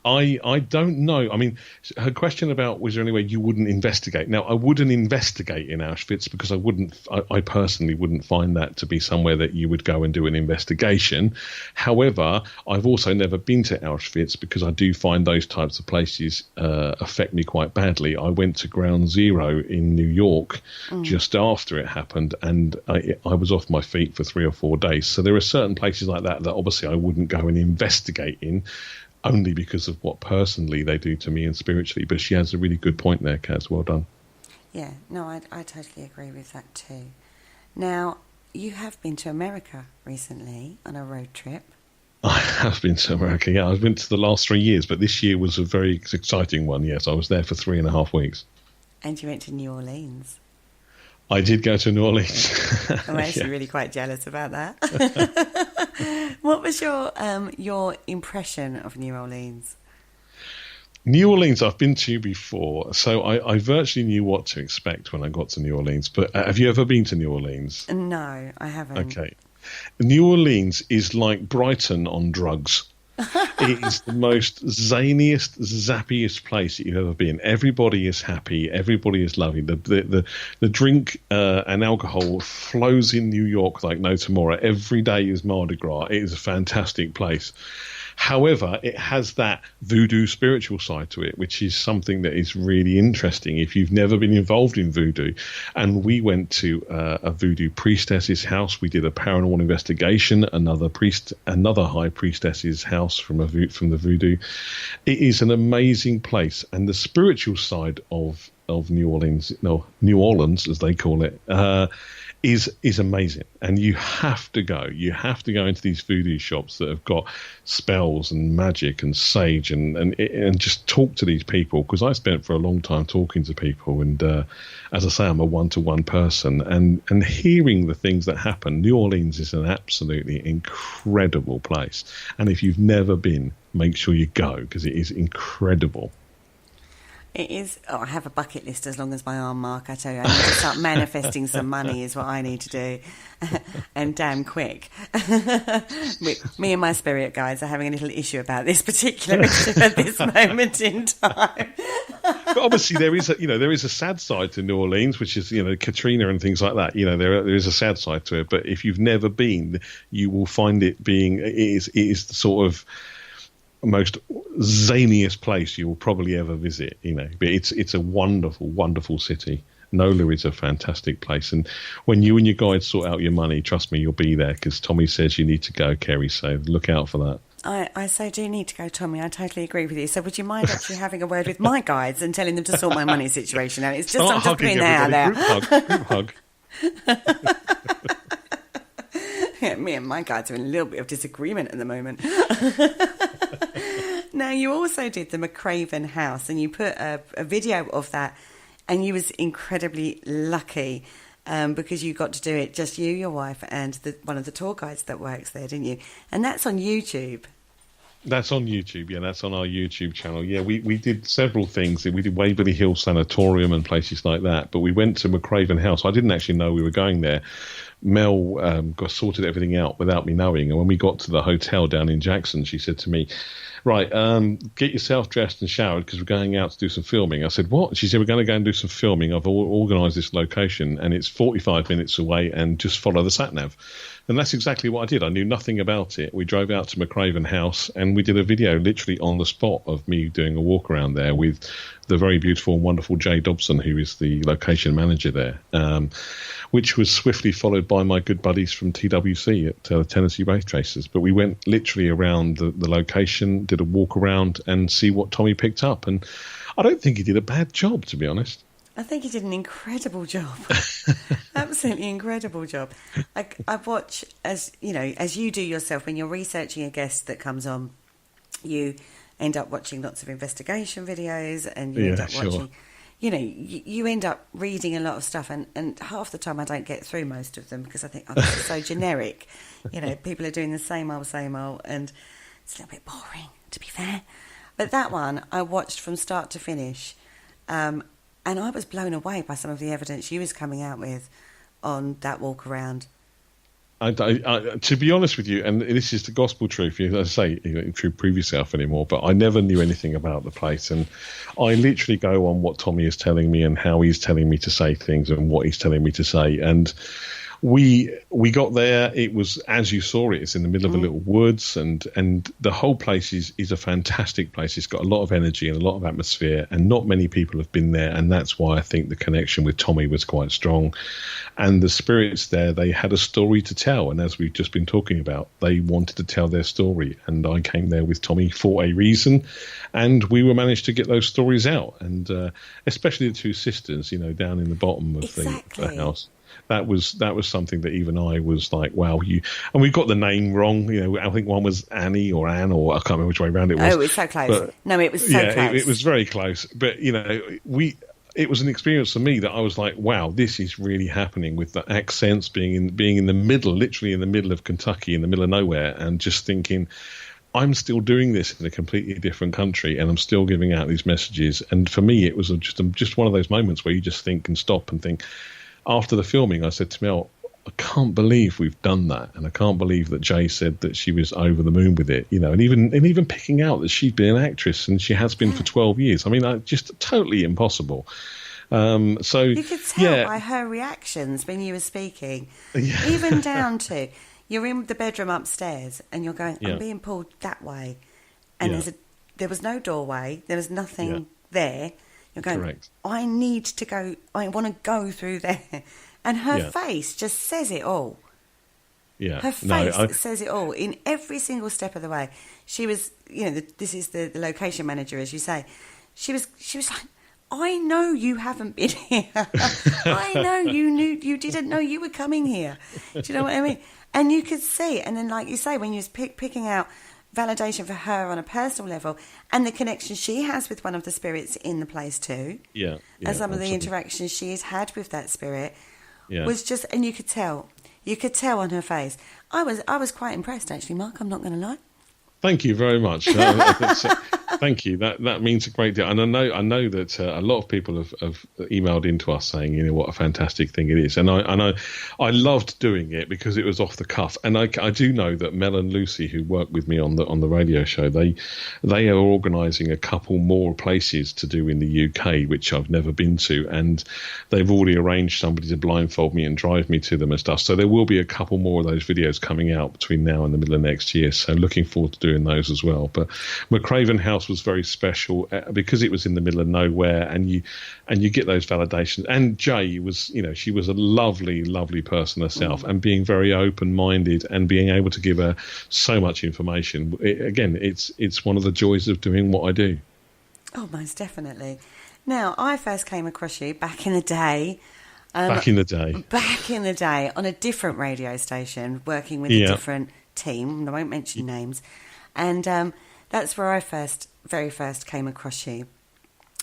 I don't know. I mean, her question about was there any way you wouldn't investigate? Now, I wouldn't investigate in Auschwitz because I personally wouldn't find that to be somewhere that you would go and do an investigation. However, I've also never been to Auschwitz because I do find those types of places affect me quite badly. I went to Ground Zero in New York just after it happened, and I was off my feet for 3 or 4 days. So there are certain places like that obviously I wouldn't go and investigate in, only because of what personally they do to me and spiritually. But she has a really good point there, Kaz. Well done. Yeah, no, I totally agree with that too. Now, you have been to America recently on a road trip. I have been to America, yeah. I went to the last 3 years, but this year was a very exciting one, yes. I was there for 3.5 weeks. And you went to New Orleans. I did go to New Orleans. I'm actually really quite jealous about that. What was your impression of New Orleans? New Orleans I've been to before, so I virtually knew what to expect when I got to New Orleans. But have you ever been to New Orleans? No, I haven't. Okay. New Orleans is like Brighton on drugs. It is the most zaniest, zappiest place that you've ever been. Everybody is happy. Everybody is loving. The drink and alcohol flows in New York like no tomorrow. Every day is Mardi Gras. It is a fantastic place. However, it has that voodoo spiritual side to it, which is something that is really interesting if you've never been involved in voodoo. And we went to a voodoo priestess's house. We did a paranormal investigation, another high priestess's house from the voodoo. It is an amazing place. And the spiritual side of New Orleans, as they call it, is amazing. And you have to go into these voodoo shops that have got spells and magic and sage and just talk to these people, because I spent for a long time talking to people, and as I say, I'm a one-to-one person, and hearing the things that happen. New Orleans is an absolutely incredible place, and if you've never been, make sure you go, because it is incredible. It is. Oh, I have a bucket list as long as my arm, Mark. I tell you, I need to start manifesting some money is what I need to do, and damn quick. Me and my spirit guides are having a little issue about this particular issue at this moment in time. But obviously, there is a sad side to New Orleans, which is Katrina and things like that. There is a sad side to it. But if you've never been, you will find it is the sort of most zaniest place you will probably ever visit, but it's a wonderful, wonderful city. NOLA is a fantastic place, and when you and your guides sort out your money, trust me, you'll be there, because Tommy says you need to go, Kerry, so look out for that. I so do need to go, Tommy. I totally agree with you. So would you mind actually having a word with my guides and telling them to sort my money situation out? It's just, I'm just putting that out there. Group hug. Yeah, me and my guides are in a little bit of disagreement at the moment. Now, you also did the McCraven house, and you put a video of that, and you was incredibly lucky because you got to do it, just you, your wife, and one of the tour guides that works there, didn't you? And that's on YouTube. That's on YouTube, yeah. That's on our YouTube channel. Yeah, we did several things. We did Waverly Hill Sanatorium and places like that, but we went to McCraven House. I didn't actually know we were going there. Mel sorted everything out without me knowing, and when we got to the hotel down in Jackson, she said to me, right, get yourself dressed and showered because we're going out to do some filming. I said, what? She said, we're going to go and do some filming. I've organised this location, and it's 45 minutes away, and just follow the sat-nav. And that's exactly what I did. I knew nothing about it. We drove out to McCraven House, and we did a video literally on the spot of me doing a walk around there with the very beautiful and wonderful Jay Dobson, who is the location manager there, which was swiftly followed by my good buddies from TWC at Tennessee Race Tracers. But we went literally around the location, did a walk around and see what Tommy picked up. And I don't think he did a bad job, to be honest. I think he did an incredible job. Absolutely incredible job. I watch, as you do yourself, when you're researching a guest that comes on, you end up watching lots of investigation videos, and you end up watching, you end up reading a lot of stuff, and half the time I don't get through most of them because I think, this is so generic. People are doing the same old, and it's a little bit boring, to be fair. But that one I watched from start to finish, and I was blown away by some of the evidence you was coming out with on that walk around. To be honest with you, and this is the gospel truth, as I say, true, prove yourself anymore, but I never knew anything about the place. And I literally go on what Tommy is telling me and how he's telling me to say things and what he's telling me to say. And we got there. It was, as you saw it, it's in the middle of a little woods, and the whole place is a fantastic place. It's got a lot of energy and a lot of atmosphere, and not many people have been there, and that's why I think the connection with Tommy was quite strong. And the spirits there, they had a story to tell, and as we've just been talking about, they wanted to tell their story, and I came there with Tommy for a reason, and we were managed to get those stories out, and especially the two sisters, down in the bottom of the house. That was something that even I was like, wow, and we got the name wrong. I think one was Annie or Anne, or I can't remember which way around it was. Oh, it was so close. But, no, it was so close. It was very close. But, it was an experience for me that I was like, wow, this is really happening, with the accents being in the middle, literally in the middle of Kentucky, in the middle of nowhere, and just thinking, I'm still doing this in a completely different country, and I'm still giving out these messages. And for me, it was just one of those moments where you just think and stop and think. After the filming, I said to Mel, I can't believe we've done that, and I can't believe that Jay said that she was over the moon with it, and even picking out that she'd been an actress, and she has been for 12 years. I mean, just totally impossible. So you could tell by her reactions when you were speaking, even down to you're in the bedroom upstairs and you're going, I'm being pulled that way, and there was no doorway, there was nothing there. You're going, correct. I need to go, I want to go through there. And her face just says it all. Yeah. Her face says it all in every single step of the way. She was, this is the location manager, as you say. She was like, I know you haven't been here. I know you didn't know you were coming here. Do you know what I mean? And you could see, and then like you say, when you was picking out validation for her on a personal level, and the connection she has with one of the spirits in the place too. And some of the interactions she's had with that spirit was just, and you could tell on her face. I was quite impressed, actually, Mark. I'm not going to lie. Thank you very much. Thank you. That means a great deal. And I know that a lot of people have emailed into us saying, what a fantastic thing it is. And I loved doing it because it was off the cuff. And I do know that Mel and Lucy, who work with me on the radio show, they are organising a couple more places to do in the UK, which I've never been to. And they've already arranged somebody to blindfold me and drive me to them and stuff. So there will be a couple more of those videos coming out between now and the middle of next year. So looking forward to doing those as well. But McCraven House was very special because it was in the middle of nowhere, and you get those validations. And Jay was, she was a lovely person herself, and being very open-minded and being able to give her so much information. It's one of the joys of doing what I do. Oh, most definitely. Now, I first came across you back in the day. Back in the day, on a different radio station, working with a different team. I won't mention names. And that's where I very first came across you.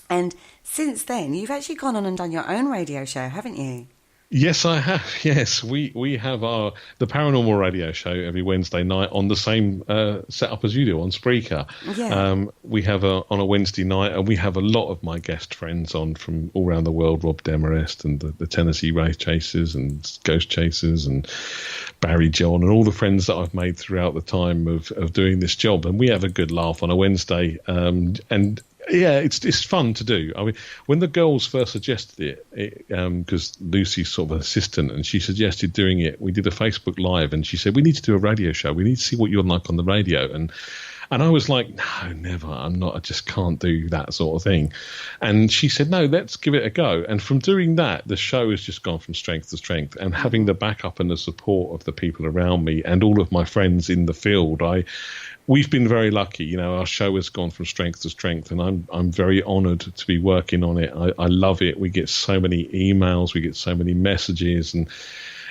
And since then, you've actually gone on and done your own radio show, haven't you? Yes, I have. Yes, we have the Paranormal Radio Show every Wednesday night on the same setup as you do on Spreaker. Yeah. We have on a Wednesday night, and we have a lot of my guest friends on from all around the world, Rob Demarest and the Tennessee Race Chasers and Ghost Chasers and Barry John and all the friends that I've made throughout the time of doing this job. And we have a good laugh on a Wednesday. And yeah, it's fun to do. I mean, when the girls first suggested it, because Lucy's sort of an assistant, and she suggested doing it, we did a Facebook Live, and she said, we need to do a radio show. We need to see what you're like on the radio. And I was like, no, never. I'm not. I just can't do that sort of thing. And she said, no, let's give it a go. And from doing that, the show has just gone from strength to strength. And having the backup and the support of the people around me and all of my friends in the field, we've been very lucky. Our show has gone from strength to strength, and I'm very honoured to be working on it. I love it. We get so many emails, we get so many messages, and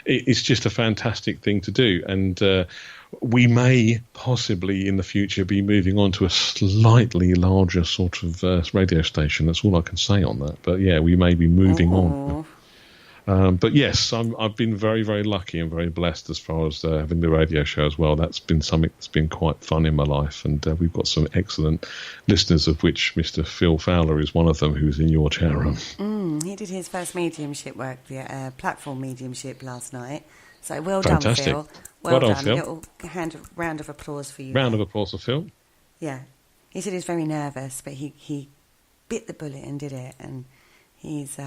it's just a fantastic thing to do. And we may possibly in the future be moving on to a slightly larger sort of radio station. That's all I can say on that. But yeah, we may be moving on. But yes, I've been very, very lucky and very blessed as far as having the radio show as well. That's been something that's been quite fun in my life, and we've got some excellent listeners, of which Mr. Phil Fowler is one of them, who's in your chat room. He did his first mediumship work, the platform mediumship last night. So well Fantastic. done, Phil. Well done, done. Phil. Little round of applause for you. Round of applause for Phil. Yeah. He said he was very nervous, but he bit the bullet and did it, and he's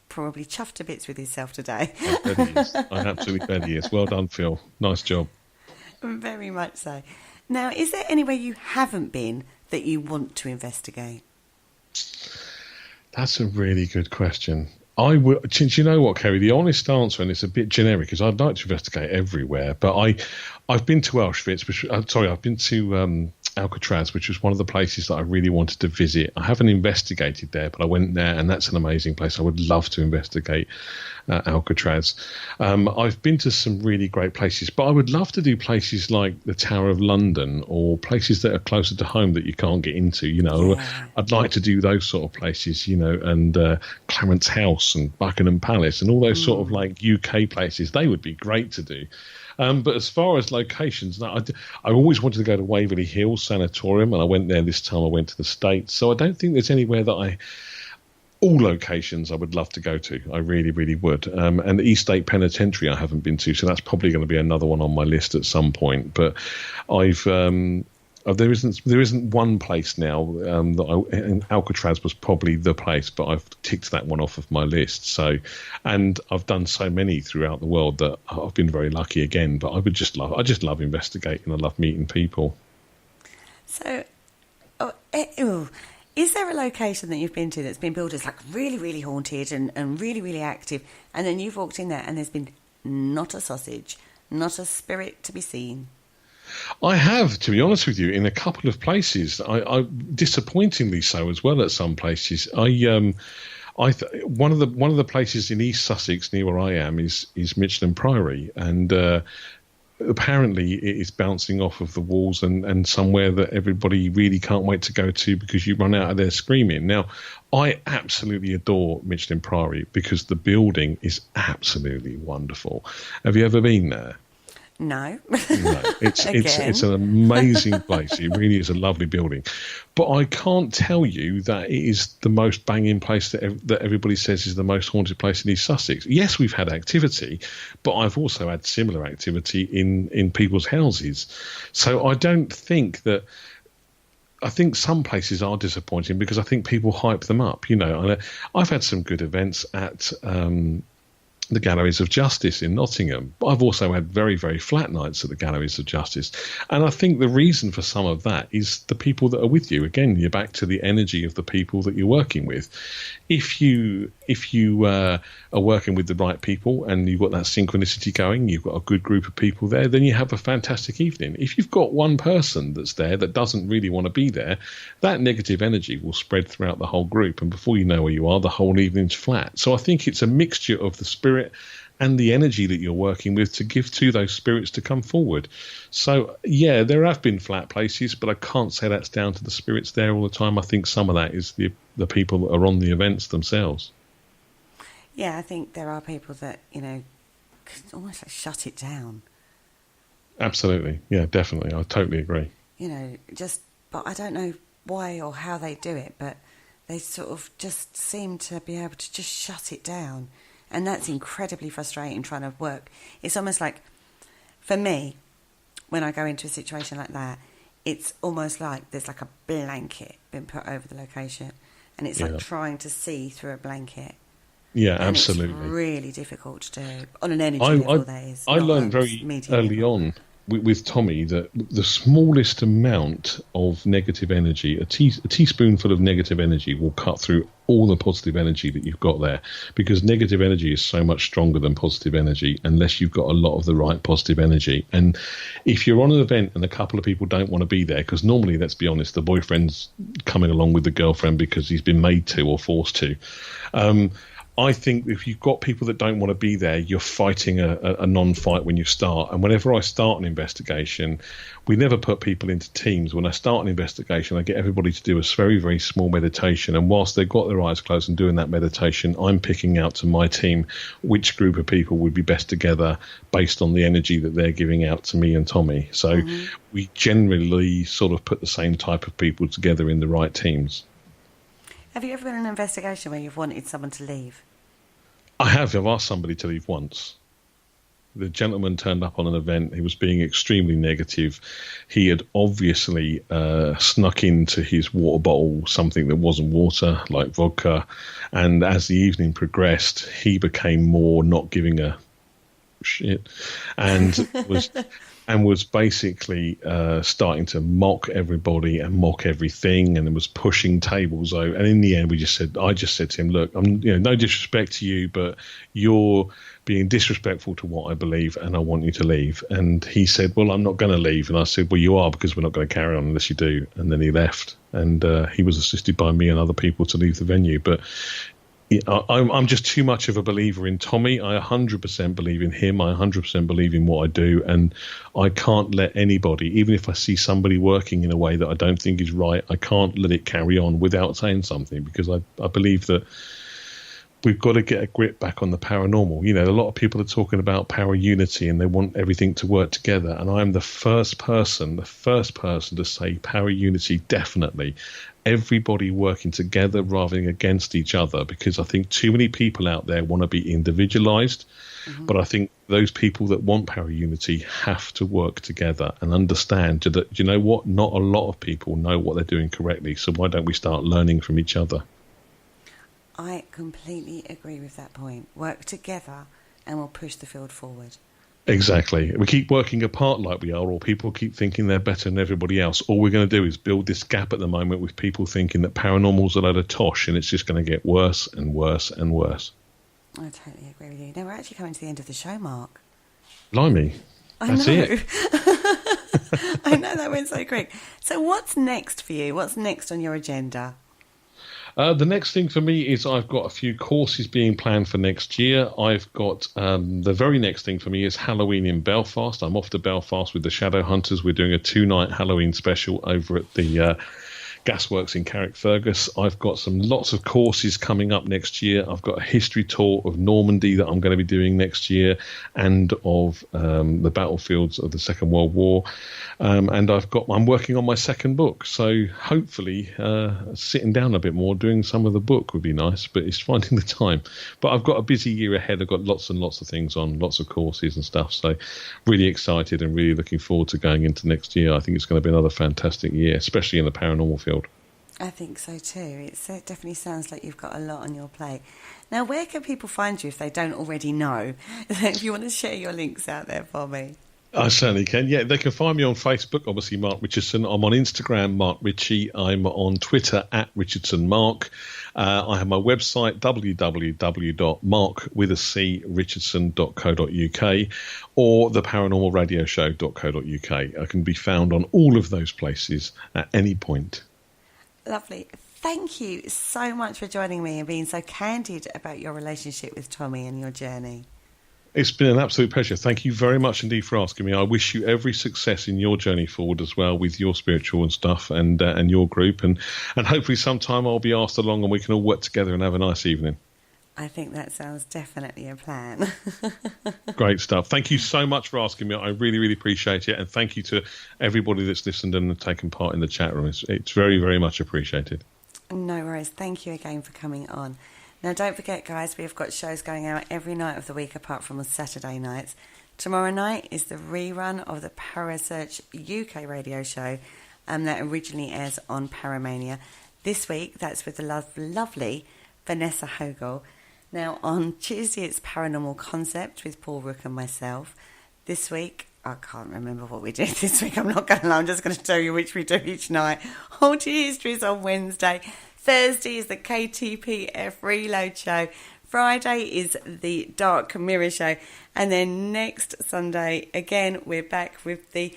probably chuffed to bits with himself today. I bet he is. I absolutely bet he is. Well done, Phil. Nice job. Very much so. Now, is there anywhere you haven't been that you want to investigate? That's a really good question. I would. Do you know what, Kerry? The honest answer, and it's a bit generic, is I'd like to investigate everywhere. But I've been to Auschwitz. I've been to Alcatraz, which was one of the places that I really wanted to visit. I haven't investigated there, but I went there, and that's an amazing place. I would love to investigate Alcatraz. I've been to some really great places, but I would love to do places like the Tower of London or places that are closer to home that you can't get into. I'd like to do those sort of places, and Clarence House and Buckingham Palace and all those sort of like UK places. They would be great to do. But as far as locations, I always wanted to go to Waverley Hills Sanatorium, and I went there this time I went to the States. So I don't think there's anywhere that all locations I would love to go to. I really, really would. And the East State Penitentiary I haven't been to, so that's probably going to be another one on my list at some point. But there isn't one place now and Alcatraz was probably the place, but I've ticked that one off of my list. So, and I've done so many throughout the world that I've been very lucky again. But I just love investigating. I love meeting people. So, is there a location that you've been to that's been billed as like really, really haunted and really, really active, and then you've walked in there and there's been not a sausage, not a spirit to be seen? I have, to be honest with you, in a couple of places. I disappointingly so as well at some places. One of the places in East Sussex near where I am is Michelin Priory, and apparently it is bouncing off of the walls and somewhere that everybody really can't wait to go to because you run out of there screaming. Now, I absolutely adore Michelin Priory because the building is absolutely wonderful. Have you ever been there? No. No, it's an amazing place. It really is a lovely building. But I can't tell you that it is the most banging place that everybody says is the most haunted place in East Sussex. Yes, we've had activity, but I've also had similar activity in people's houses. So I don't think that... I think some places are disappointing because I think people hype them up. And I've had some good events at... the Galleries of Justice in Nottingham. But I've also had very, very flat nights at the Galleries of Justice. And I think the reason for some of that is the people that are with you. Again, you're back to the energy of the people that you're working with. If you are working with the right people and you've got that synchronicity going, you've got a good group of people there, then you have a fantastic evening. If you've got one person that's there that doesn't really want to be there, that negative energy will spread throughout the whole group. And before you know where you are, the whole evening's flat. So I think it's a mixture of the spirit and the energy that you're working with to give to those spirits to come forward. So, yeah, there have been flat places, but I can't say that's down to the spirits there all the time. I think some of that is the people that are on the events themselves. Yeah, I think there are people that, almost like shut it down. Absolutely. Yeah, definitely. I totally agree. But I don't know why or how they do it, but they sort of just seem to be able to just shut it down. And that's incredibly frustrating trying to work. It's almost like, for me, when I go into a situation like that, it's almost like there's like a blanket been put over the location. And it's like trying to see through a blanket. Yeah, and absolutely. It's really difficult to do. On an energy level, that is. I learned very early on with Tommy that the smallest amount of negative energy, a teaspoonful of negative energy will cut through all the positive energy that you've got there, because negative energy is so much stronger than positive energy unless you've got a lot of the right positive energy. And if you're on an event and a couple of people don't want to be there, because normally, let's be honest, the boyfriend's coming along with the girlfriend because he's been made to or forced to, I think if you've got people that don't want to be there, you're fighting a non-fight when you start. And whenever I start an investigation, we never put people into teams. When I start an investigation, I get everybody to do a very, very small meditation. And whilst they've got their eyes closed and doing that meditation, I'm picking out to my team which group of people would be best together based on the energy that they're giving out to me and Tommy. So we generally sort of put the same type of people together in the right teams. Have you ever been in an investigation where you've wanted someone to leave? I have. I've asked somebody to leave once. The gentleman turned up on an event. He was being extremely negative. He had obviously snuck into his water bottle something that wasn't water, like vodka. And as the evening progressed, he became more not giving a shit and was basically starting to mock everybody and mock everything, and was pushing tables over. And in the end, I just said to him, look, no disrespect to you, but you're being disrespectful to what I believe, and I want you to leave. And he said, well, I'm not going to leave. And I said, well, you are, because we're not going to carry on unless you do. And then he left, and he was assisted by me and other people to leave the venue. But I'm just too much of a believer in Tommy. I 100% believe in him. I 100% believe in what I do. And I can't let anybody, even if I see somebody working in a way that I don't think is right, I can't let it carry on without saying something, because I believe that we've got to get a grip back on the paranormal. A lot of people are talking about power unity and they want everything to work together. And I'm the first person to say power unity, definitely. Everybody working together rather than against each other, because I think too many people out there want to be individualized. Mm-hmm. But I think those people that want power unity have to work together and understand that, you know what, not a lot of people know what they're doing correctly. So why don't we start learning from each other? I completely agree with that point. Work together and we'll push the field forward. Exactly. We keep working apart like we are, or people keep thinking they're better than everybody else. All we're going to do is build this gap at the moment with people thinking that paranormal's a load of tosh, and it's just going to get worse and worse and worse. I totally agree with you. Now, we're actually coming to the end of the show, Mark. Blimey. That's it. I know, that went so quick. So what's next for you? What's next on your agenda? The next thing for me is I've got a few courses being planned for next year. I've got the very next thing for me is Halloween in Belfast. I'm off to Belfast with the Shadow Hunters. We're doing a 2-night Halloween special over at the Gasworks in Carrickfergus. I've got lots of courses coming up next year. I've got a history tour of Normandy that I'm going to be doing next year, and of the battlefields of the Second World War. And I'm working on my second book. So hopefully sitting down a bit more, doing some of the book would be nice, but it's finding the time. But I've got a busy year ahead. I've got lots and lots of things on, lots of courses and stuff. So really excited and really looking forward to going into next year. I think it's going to be another fantastic year, especially in the paranormal field. I think so too. It definitely sounds like you've got a lot on your plate. Now, where can people find you if they don't already know? If you want to share your links out there for me. I certainly can. Yeah, they can find me on Facebook, obviously Marc Richardson. I'm on Instagram, Marc Ritchie. I'm on Twitter @RichardsonMarc. I have my website, www.markwithacrichardson.co.uk, or theparanormalradioshow.co.uk. I can be found on all of those places at any point. Lovely. Thank you so much for joining me and being so candid about your relationship with Tommy and your journey. It's been an absolute pleasure. Thank you very much indeed for asking me. I wish you every success in your journey forward as well, with your spiritual and stuff, and your group. And hopefully sometime I'll be asked along and we can all work together and have a nice evening. I think that sounds definitely a plan. Great stuff. Thank you so much for asking me. I really, really appreciate it. And thank you to everybody that's listened and taken part in the chat room. It's very, very much appreciated. No worries. Thank you again for coming on. Now, don't forget, guys, we've got shows going out every night of the week apart from on Saturday nights. Tomorrow night is the rerun of the Parasearch UK radio show that originally airs on Paramania. This week, that's with the lovely Vanessa Hogel. Now, on Tuesday, it's Paranormal Concept with Paul Rook and myself. This week, I can't remember what we did this week. I'm not going to lie. I'm just going to tell you which we do each night. Haunted History is on Wednesday. Thursday is the KTPF Reload Show. Friday is the Dark Mirror Show. And then next Sunday, again, we're back with the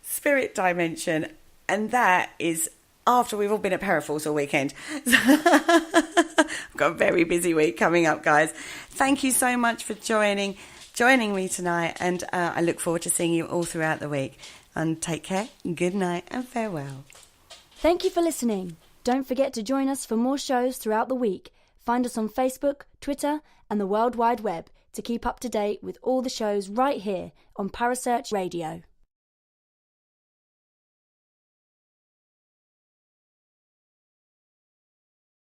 Spirit Dimension. And that is after we've all been at Paraforce all weekend. I've got a very busy week coming up, guys. Thank you so much for joining me tonight. And I look forward to seeing you all throughout the week. And take care, good night, and farewell. Thank you for listening. Don't forget to join us for more shows throughout the week. Find us on Facebook, Twitter, and the World Wide Web to keep up to date with all the shows right here on Parasearch Radio.